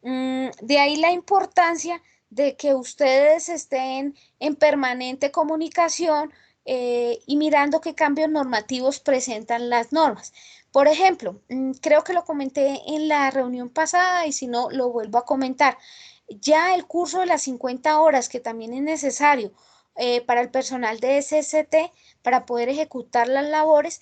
De ahí la importancia de que ustedes estén en permanente comunicación y mirando qué cambios normativos presentan las normas. Por ejemplo, creo que lo comenté en la reunión pasada y si no, lo vuelvo a comentar. Ya el curso de las 50 horas, que también es necesario para el personal de SST para poder ejecutar las labores,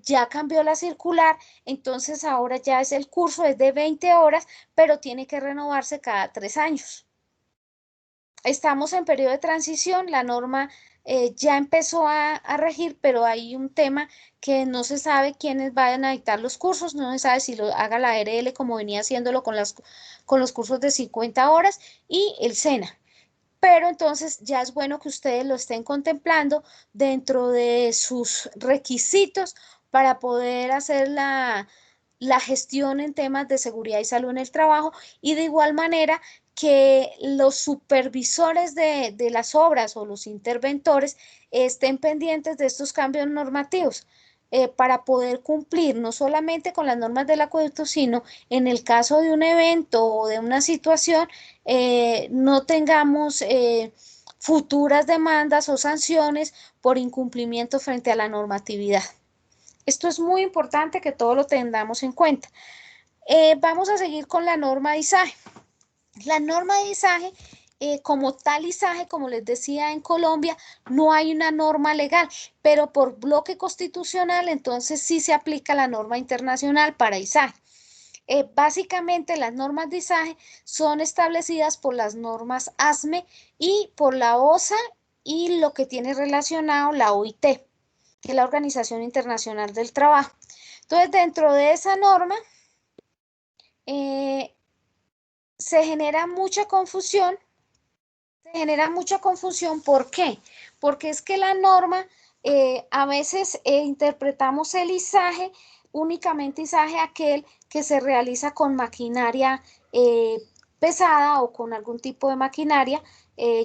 ya cambió la circular, entonces ahora ya es el curso, es de 20 horas, pero tiene que renovarse cada 3 años. Estamos en periodo de transición, la norma ya empezó a regir, pero hay un tema que no se sabe quiénes vayan a dictar los cursos, no se sabe si lo haga la ARL como venía haciéndolo con los cursos de 50 horas y el SENA. pero entonces ya es bueno que ustedes lo estén contemplando dentro de sus requisitos para poder hacer la gestión en temas de seguridad y salud en el trabajo, y de igual manera que los supervisores de las obras o los interventores estén pendientes de estos cambios normativos. Para poder cumplir no solamente con las normas del acueducto, sino en el caso de un evento o de una situación, no tengamos futuras demandas o sanciones por incumplimiento frente a la normatividad. Esto es muy importante que todo lo tengamos en cuenta. Vamos a seguir con la norma de izaje. La norma de izaje, como tal izaje, como les decía, en Colombia no hay una norma legal, pero por bloque constitucional entonces sí se aplica la norma internacional para izaje. Básicamente las normas de izaje son establecidas por las normas ASME y por la OSA y lo que tiene relacionado la OIT, que es la Organización Internacional del Trabajo. Entonces, dentro de esa norma se genera mucha confusión. ¿Por qué? Porque es que la norma, a veces interpretamos el izaje, únicamente izaje aquel que se realiza con maquinaria pesada o con algún tipo de maquinaria,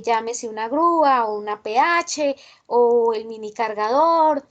llámese una grúa o una PH o el mini cargador,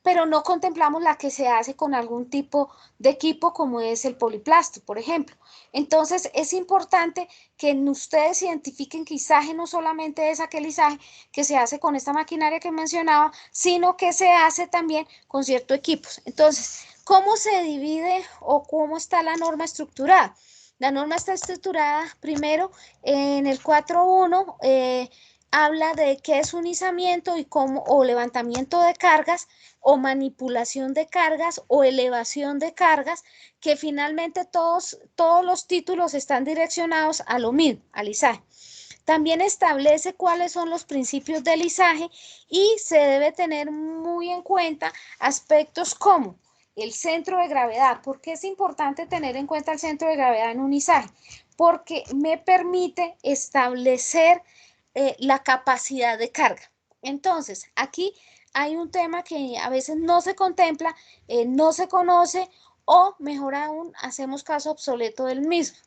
pero no contemplamos la que se hace con algún tipo de equipo como es el poliplasto, por ejemplo. Entonces es importante que ustedes identifiquen que izaje no solamente es aquel izaje que se hace con esta maquinaria que mencionaba, sino que se hace también con ciertos equipos. Entonces, ¿cómo se divide o cómo está la norma estructurada? La norma está estructurada primero en el 4.1, habla de qué es un izamiento y cómo, o levantamiento de cargas, o manipulación de cargas, o elevación de cargas, que finalmente todos los títulos están direccionados a lo mismo, al izaje. También establece cuáles son los principios del izaje y se debe tener muy en cuenta aspectos como el centro de gravedad. ¿Por qué es importante tener en cuenta el centro de gravedad en un izaje? Porque me permite establecer la capacidad de carga. Entonces, aquí hay un tema que a veces no se contempla, no se conoce, o mejor aún, hacemos caso obsoleto del mismo.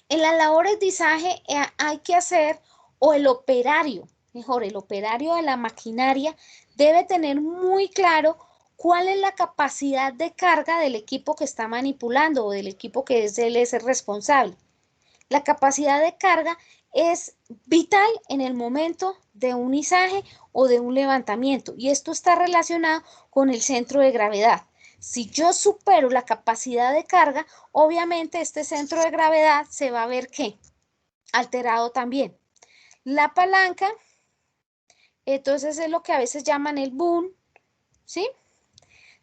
En las labores de izaje hay que hacer, o el operario, mejor, el operario de la maquinaria debe tener muy claro cuál es la capacidad de carga del equipo que está manipulando o del equipo que él es el responsable. La capacidad de carga es vital en el momento de un izaje o de un levantamiento, y esto está relacionado con el centro de gravedad. Si yo supero la capacidad de carga, obviamente este centro de gravedad se va a ver ¿qué? Alterado también. La palanca, entonces es lo que a veces llaman el boom, ¿sí?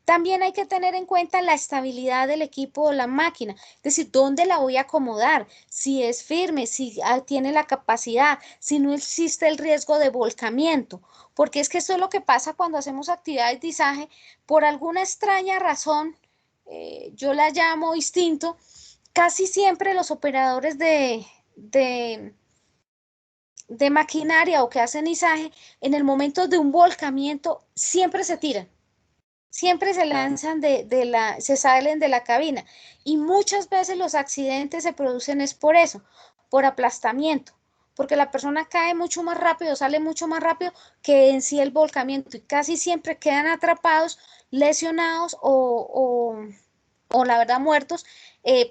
También hay que tener en cuenta la estabilidad del equipo o la máquina, es decir, dónde la voy a acomodar, si es firme, si tiene la capacidad, si no existe el riesgo de volcamiento, porque es que esto es lo que pasa cuando hacemos actividades de izaje. Por alguna extraña razón, yo la llamo instinto, casi siempre los operadores de maquinaria o que hacen izaje, en el momento de un volcamiento, siempre se tiran. Siempre se lanzan se salen de la cabina, y muchas veces los accidentes se producen es por eso, por aplastamiento, porque la persona cae mucho más rápido, sale mucho más rápido que en sí el volcamiento, y casi siempre quedan atrapados, lesionados o la verdad muertos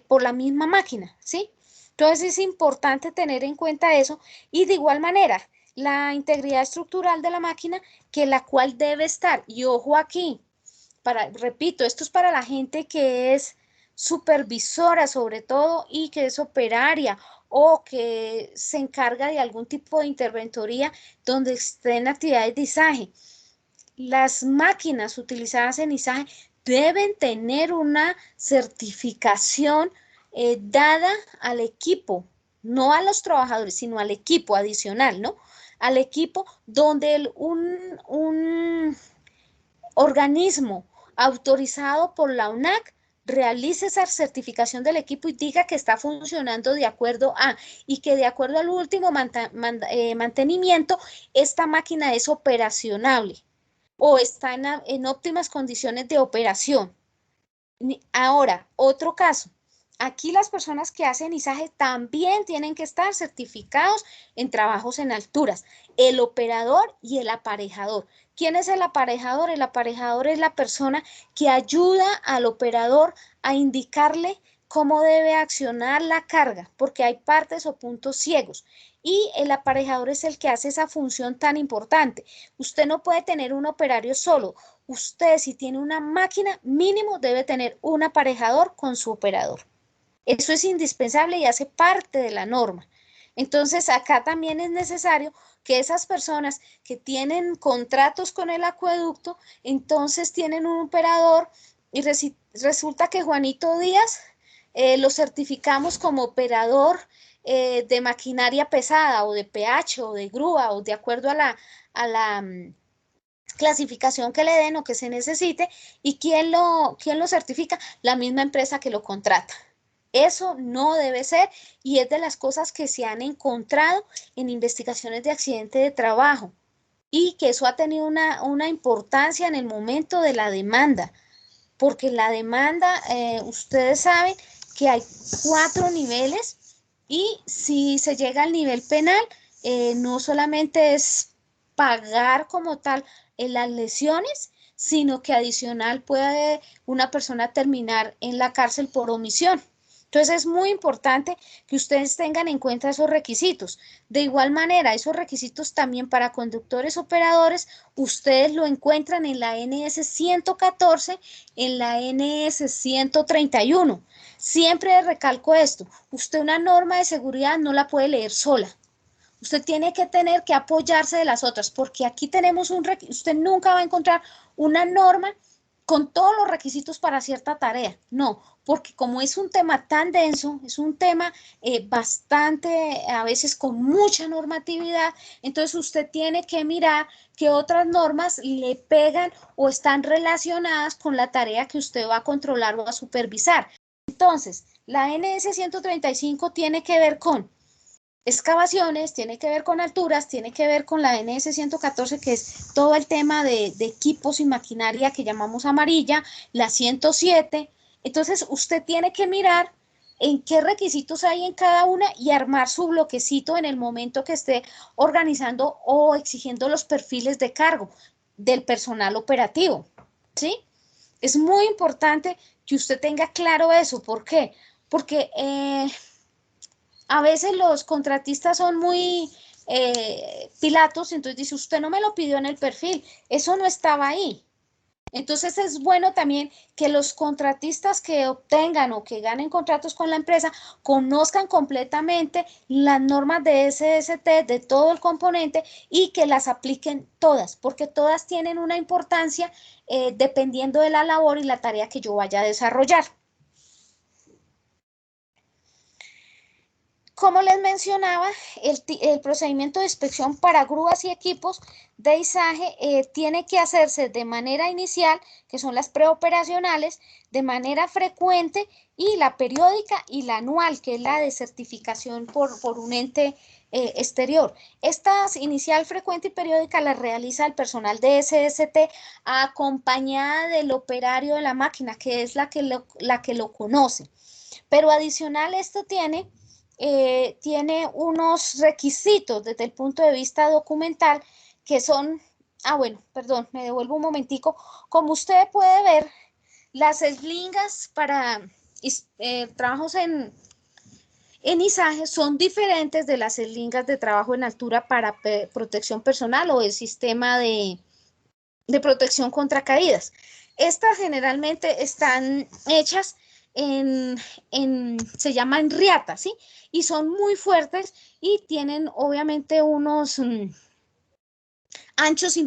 por la misma máquina, ¿sí? Entonces es importante tener en cuenta eso, y de igual manera la integridad estructural de la máquina, que la cual debe estar, y ojo aquí, repito, esto es para la gente que es supervisora sobre todo, y que es operaria o que se encarga de algún tipo de interventoría donde estén actividades de izaje. Las máquinas utilizadas en izaje deben tener una certificación dada al equipo, no a los trabajadores, sino al equipo adicional, ¿no? Al equipo donde un organismo autorizado por la UNAC realice esa certificación del equipo y diga que está funcionando de acuerdo a, y que de acuerdo al último mantenimiento, esta máquina es operacionable o está en óptimas condiciones de operación. Ahora, otro caso. Aquí las personas que hacen izaje también tienen que estar certificados en trabajos en alturas, el operador y el aparejador. ¿Quién es el aparejador? El aparejador es la persona que ayuda al operador a indicarle cómo debe accionar la carga, porque hay partes o puntos ciegos. Y el aparejador es el que hace esa función tan importante. Usted no puede tener un operario solo. Usted, si tiene una máquina, mínimo debe tener un aparejador con su operador. Eso es indispensable y hace parte de la norma. Entonces, acá también es necesario que esas personas que tienen contratos con el acueducto, entonces tienen un operador y resulta que Juanito Díaz lo certificamos como operador de maquinaria pesada o de PH o de grúa o de acuerdo a la clasificación que le den o que se necesite. ¿Y quién lo certifica? La misma empresa que lo contrata. Eso no debe ser y es de las cosas que se han encontrado en investigaciones de accidente de trabajo y que eso ha tenido una importancia en el momento de la demanda, porque la demanda, ustedes saben que hay 4 niveles y si se llega al nivel penal, no solamente es pagar como tal las lesiones, sino que adicional puede una persona terminar en la cárcel por omisión. Entonces es muy importante que ustedes tengan en cuenta esos requisitos. De igual manera, esos requisitos también para conductores operadores, ustedes lo encuentran en la NS 114, en la NS 131. Siempre recalco esto, usted una norma de seguridad no la puede leer sola. Usted tiene que tener que apoyarse de las otras, porque aquí tenemos usted nunca va a encontrar una norma con todos los requisitos para cierta tarea. No, porque como es un tema tan denso, es un tema bastante, a veces con mucha normatividad, entonces usted tiene que mirar qué otras normas le pegan o están relacionadas con la tarea que usted va a controlar o a supervisar. Entonces, la NS 135 tiene que ver con excavaciones, tiene que ver con alturas, tiene que ver con la NS 114, que es todo el tema de equipos y maquinaria que llamamos amarilla, la 107. Entonces, usted tiene que mirar en qué requisitos hay en cada una y armar su bloquecito en el momento que esté organizando o exigiendo los perfiles de cargo del personal operativo, ¿sí? Es muy importante que usted tenga claro eso. ¿Por qué? Porque a veces los contratistas son muy pilatos, entonces dice, usted no me lo pidió en el perfil, eso no estaba ahí. Entonces es bueno también que los contratistas que obtengan o que ganen contratos con la empresa conozcan completamente las normas de SST de todo el componente y que las apliquen todas, porque todas tienen una importancia dependiendo de la labor y la tarea que yo vaya a desarrollar. Como les mencionaba, el procedimiento de inspección para grúas y equipos de izaje tiene que hacerse de manera inicial, que son las preoperacionales, de manera frecuente y la periódica y la anual, que es la de certificación por un ente exterior. Estas inicial, frecuente y periódica las realiza el personal de SST acompañada del operario de la máquina, que es la que lo conoce. Pero adicional esto tiene unos requisitos desde el punto de vista documental que son, bueno, perdón, me devuelvo un momentico. Como usted puede ver, las eslingas para trabajos en izaje son diferentes de las eslingas de trabajo en altura para protección personal o el sistema de protección contra caídas. Estas generalmente están hechas se llaman riatas, ¿sí? Y son muy fuertes y tienen obviamente unos anchos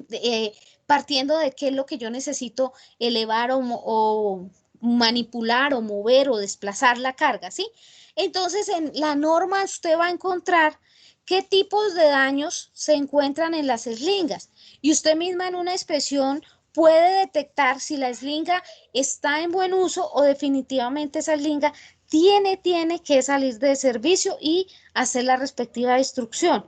partiendo de qué es lo que yo necesito elevar o manipular o mover o desplazar la carga, ¿sí? Entonces, en la norma usted va a encontrar qué tipos de daños se encuentran en las eslingas y usted misma en una inspección puede detectar si la eslinga está en buen uso o definitivamente esa eslinga tiene que salir de servicio y hacer la respectiva destrucción.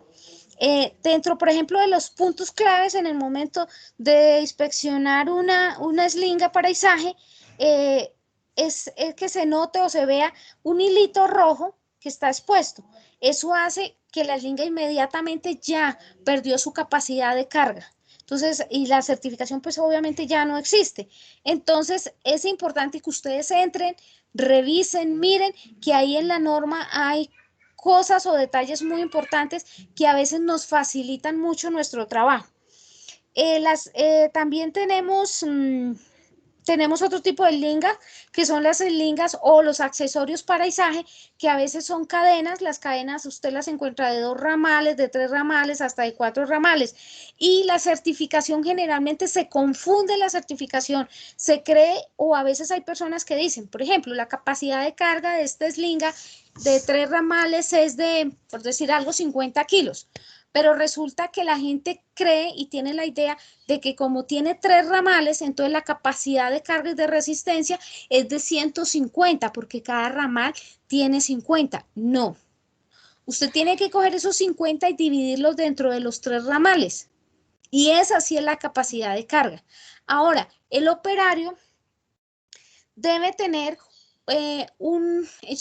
Dentro, por ejemplo, de los puntos claves en el momento de inspeccionar una eslinga para izaje, es que se note o se vea un hilito rojo que está expuesto. Eso hace que la eslinga inmediatamente ya perdió su capacidad de carga. Entonces, y la certificación pues obviamente ya no existe. Entonces, es importante que ustedes entren, revisen, miren que ahí en la norma hay cosas o detalles muy importantes que a veces nos facilitan mucho nuestro trabajo. También tenemos otro tipo de eslingas, que son las eslingas o los accesorios para izaje, que a veces son cadenas. Las cadenas usted las encuentra de 2 ramales, de 3 ramales, hasta de 4 ramales. Y la certificación generalmente se confunde la certificación, se cree, o a veces hay personas que dicen, por ejemplo, la capacidad de carga de esta eslinga de 3 ramales es de, por decir algo, 50 kilos. Pero resulta que la gente cree y tiene la idea de que como tiene 3 ramales, entonces la capacidad de carga y de resistencia es de 150, porque cada ramal tiene 50. No. Usted tiene que coger esos 50 y dividirlos dentro de los 3 ramales. Y esa sí es la capacidad de carga. Ahora, el operario debe tener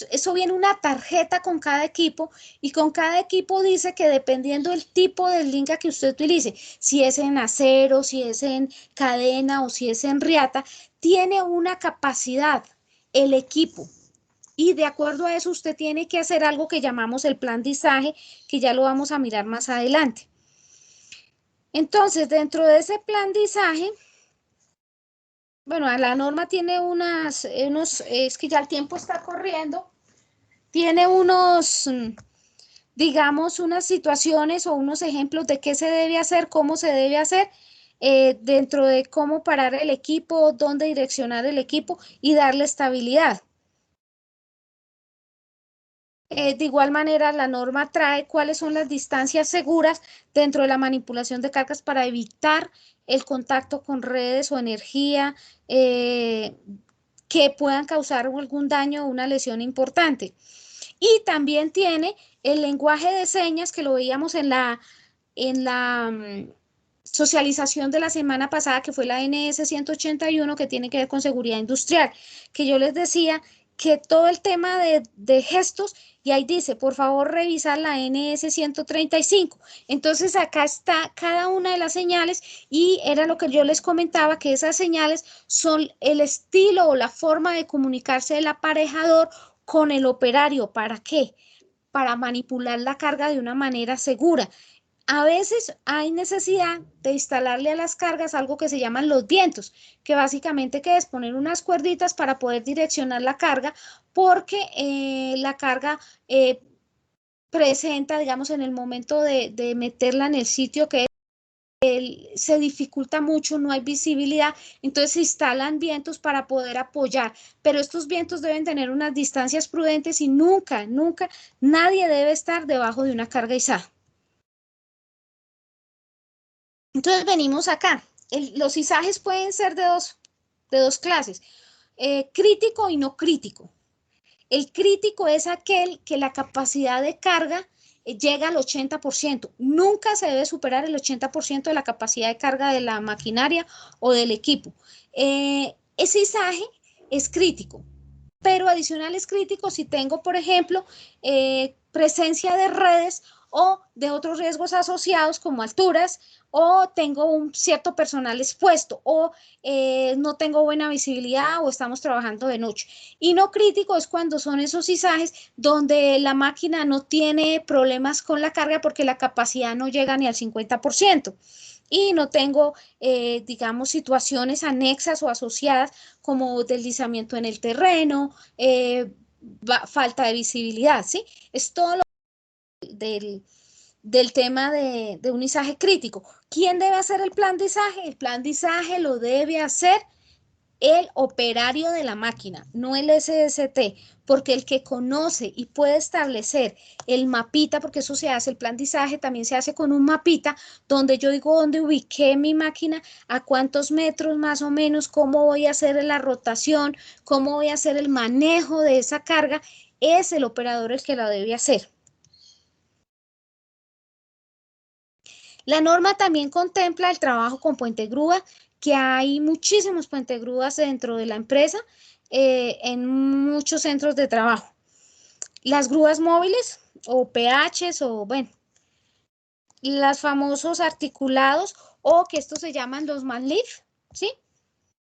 eso viene una tarjeta con cada equipo, y con cada equipo dice que dependiendo del tipo de eslinga que usted utilice, si es en acero, si es en cadena o si es en riata, tiene una capacidad el equipo. Y de acuerdo a eso usted tiene que hacer algo que llamamos el plan de izaje, que ya lo vamos a mirar más adelante. Entonces, dentro de ese plan de izaje, bueno, la norma tiene es que ya el tiempo está corriendo, tiene digamos, unas situaciones o unos ejemplos de qué se debe hacer, cómo se debe hacer, dentro de cómo parar el equipo, dónde direccionar el equipo y darle estabilidad. De igual manera, la norma trae cuáles son las distancias seguras dentro de la manipulación de cargas para evitar el contacto con redes o energía que puedan causar algún daño o una lesión importante. Y también tiene el lenguaje de señas, que lo veíamos en la socialización de la semana pasada, que fue la NS 181, que tiene que ver con seguridad industrial, que yo les decía que todo el tema de gestos, y ahí dice, por favor, revisar la NS 135. Entonces, acá está cada una de las señales, y era lo que yo les comentaba, que esas señales son el estilo o la forma de comunicarse del aparejador con el operario. ¿Para qué? Para manipular la carga de una manera segura. A veces hay necesidad de instalarle a las cargas algo que se llaman los vientos, que básicamente es poner unas cuerditas para poder direccionar la carga, porque la carga presenta, digamos, en el momento de meterla en el sitio que se dificulta mucho, no hay visibilidad, entonces se instalan vientos para poder apoyar, pero estos vientos deben tener unas distancias prudentes y nunca, nunca, nadie debe estar debajo de una carga izada. Entonces venimos acá. Los izajes pueden ser de dos clases, crítico y no crítico. El crítico es aquel que la capacidad de carga llega al 80%. Nunca se debe superar el 80% de la capacidad de carga de la maquinaria o del equipo. Ese izaje es crítico, pero adicional es crítico si tengo, por ejemplo, presencia de redes o de otros riesgos asociados como alturas, o tengo un cierto personal expuesto, o no tengo buena visibilidad, o estamos trabajando de noche. Y no crítico es cuando son esos izajes donde la máquina no tiene problemas con la carga porque la capacidad no llega ni al 50%. Y no tengo, digamos, situaciones anexas o asociadas como deslizamiento en el terreno, falta de visibilidad, ¿sí? Es todo lo del tema de un izaje crítico. ¿Quién debe hacer el plan de izaje? El plan de izaje lo debe hacer el operario de la máquina, no el SST, porque el que conoce y puede establecer el mapita, porque eso se hace, el plandizaje también se hace con un mapita, donde yo digo dónde ubiqué mi máquina, a cuántos metros más o menos, cómo voy a hacer la rotación, cómo voy a hacer el manejo de esa carga, es el operador el que la debe hacer. La norma también contempla el trabajo con puente grúa, que hay muchísimos puente grúas dentro de la empresa, en muchos centros de trabajo. Las grúas móviles o PHs o bueno, los famosos articulados o que estos se llaman los manlift, ¿sí?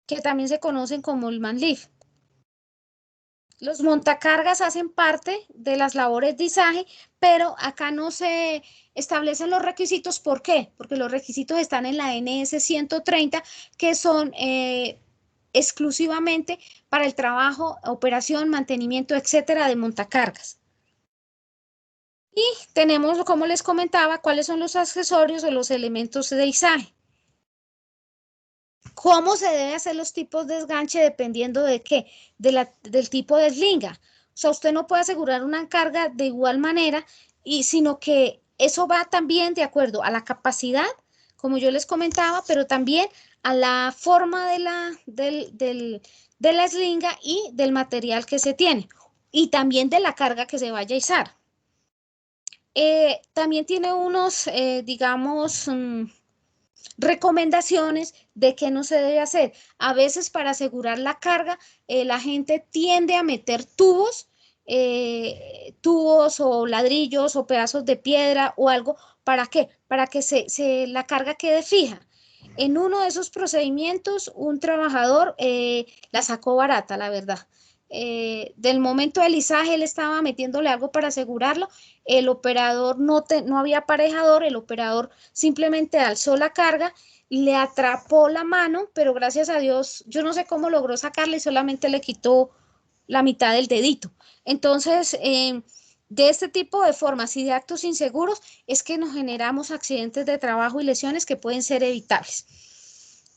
Que también se conocen como el manlift. Los montacargas hacen parte de las labores de izaje, pero acá no se establecen los requisitos. ¿Por qué? Porque los requisitos están en la NS 130, que son exclusivamente para el trabajo, operación, mantenimiento, etcétera, de montacargas. Y tenemos, como les comentaba, cuáles son los accesorios o los elementos de izaje. ¿Cómo se deben hacer los tipos de desganche dependiendo de qué? Del tipo de eslinga. O sea, usted no puede asegurar una carga de igual manera, sino que eso va también de acuerdo a la capacidad, como yo les comentaba, pero también a la forma de la eslinga y del material que se tiene, y también de la carga que se vaya a izar. También tiene unos, digamos, recomendaciones de qué no se debe hacer. A veces para asegurar la carga, la gente tiende a meter tubos o ladrillos o pedazos de piedra o algo. ¿Para qué? Para que la carga quede fija. En uno de esos procedimientos, un trabajador la sacó barata, la verdad. Del momento del izaje, él estaba metiéndole algo para asegurarlo. El operador no había aparejador, el operador simplemente alzó la carga, le atrapó la mano, pero gracias a Dios, yo no sé cómo logró sacarle y solamente le quitó la mitad del dedito. Entonces, de este tipo de formas y de actos inseguros es que nos generamos accidentes de trabajo y lesiones que pueden ser evitables.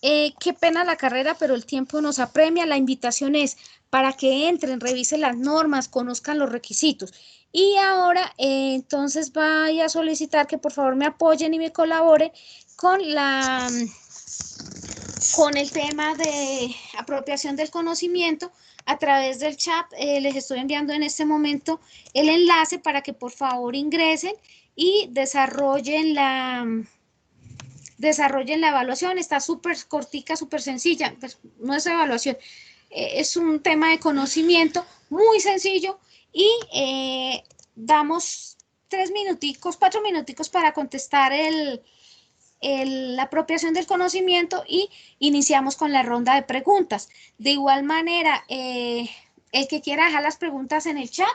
Qué pena la carrera, pero el tiempo nos apremia. La invitación es para que entren, revisen las normas, conozcan los requisitos. Y ahora, entonces, vaya a solicitar que por favor me apoyen y me colaboren con con el tema de apropiación del conocimiento a través del chat. Les estoy enviando en este momento el enlace para que por favor ingresen y desarrollen la evaluación. Está súper cortica, súper sencilla, pues no es evaluación, es un tema de conocimiento muy sencillo y damos 3 minuticos, 4 minuticos para contestar la apropiación del conocimiento y iniciamos con la ronda de preguntas. De igual manera, el que quiera dejar las preguntas en el chat,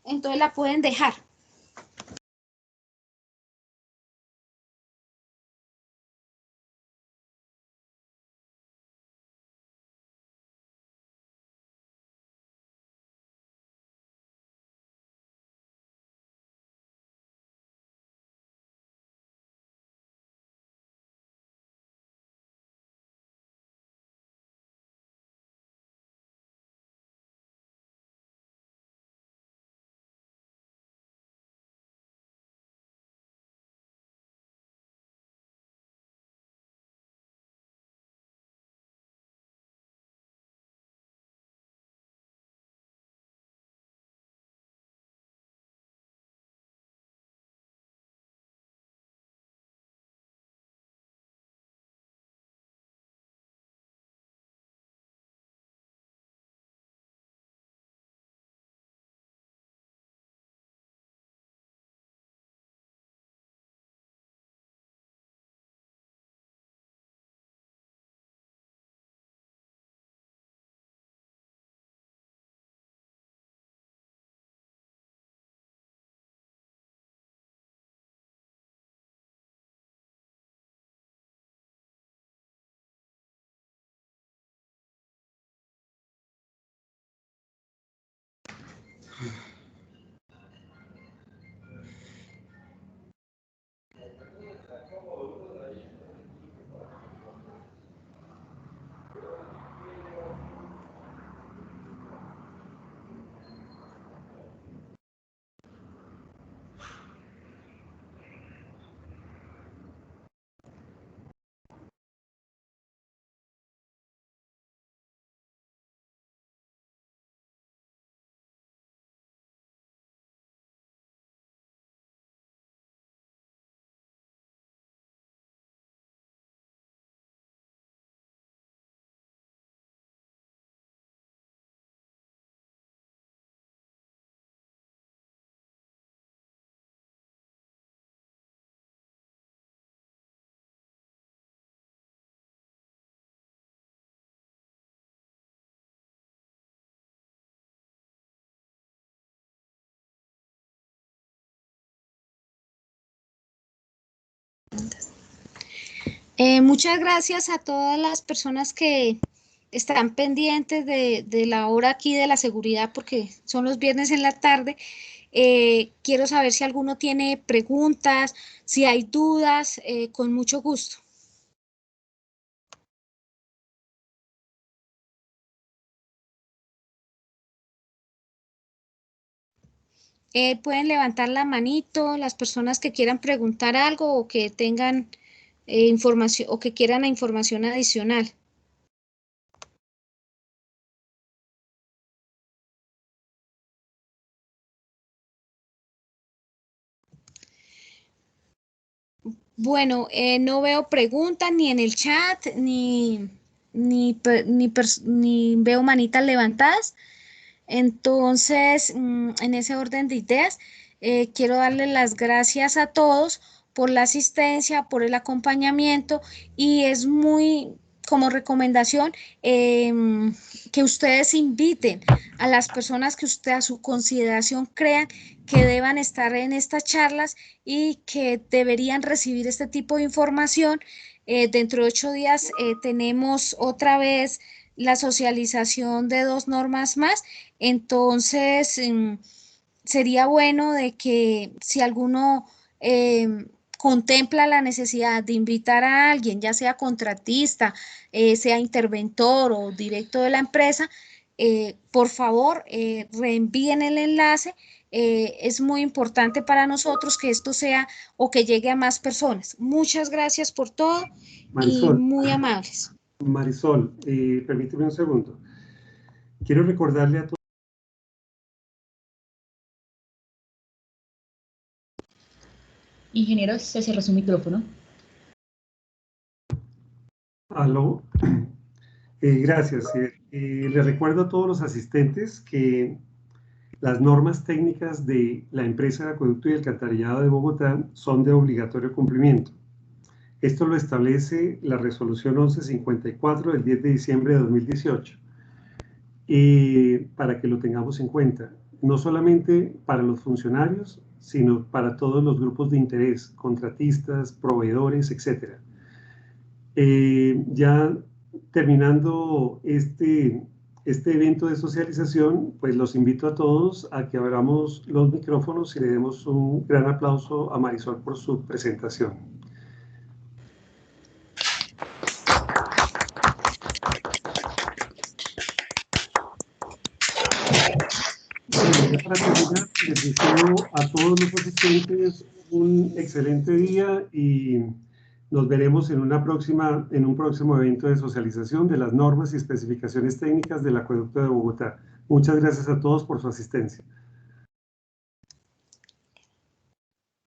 entonces la pueden dejar. Muchas gracias a todas las personas que están pendientes de la hora aquí de la seguridad, porque son los viernes en la tarde. Quiero saber si alguno tiene preguntas, si hay dudas, con mucho gusto. Pueden levantar la manito las personas que quieran preguntar algo o que tengan información o que quieran información adicional. Bueno, no veo preguntas ni en el chat, ni veo manitas levantadas. Entonces, en ese orden de ideas, quiero darle las gracias a todos por la asistencia, por el acompañamiento y es muy como recomendación que ustedes inviten a las personas que usted a su consideración crean que deban estar en estas charlas y que deberían recibir este tipo de información. Dentro de 8 días tenemos otra vez la socialización de 2 normas más. Entonces, sería bueno de que si alguno contempla la necesidad de invitar a alguien, ya sea contratista, sea interventor o directo de la empresa, por favor, reenvíen el enlace. Es muy importante para nosotros que esto sea o que llegue a más personas. Muchas gracias por todo y Marisol, muy amables. Marisol, permíteme un segundo. Quiero recordarle a todos. Ingeniero, se cerró su micrófono. Aló. Gracias. Le recuerdo a todos los asistentes que las normas técnicas de la empresa de acueducto y alcantarillado de Bogotá son de obligatorio cumplimiento. Esto lo establece la resolución 1154 del 10 de diciembre de 2018. Para que lo tengamos en cuenta, no solamente para los funcionarios, sino para todos los grupos de interés, contratistas, proveedores, etc. Ya terminando este evento de socialización, pues los invito a todos a que abramos los micrófonos y le demos un gran aplauso a Marisol por su presentación. Para terminar, les deseo a todos los asistentes un excelente día y nos veremos en un próximo evento de socialización de las normas y especificaciones técnicas del acueducto de Bogotá. Muchas gracias a todos por su asistencia.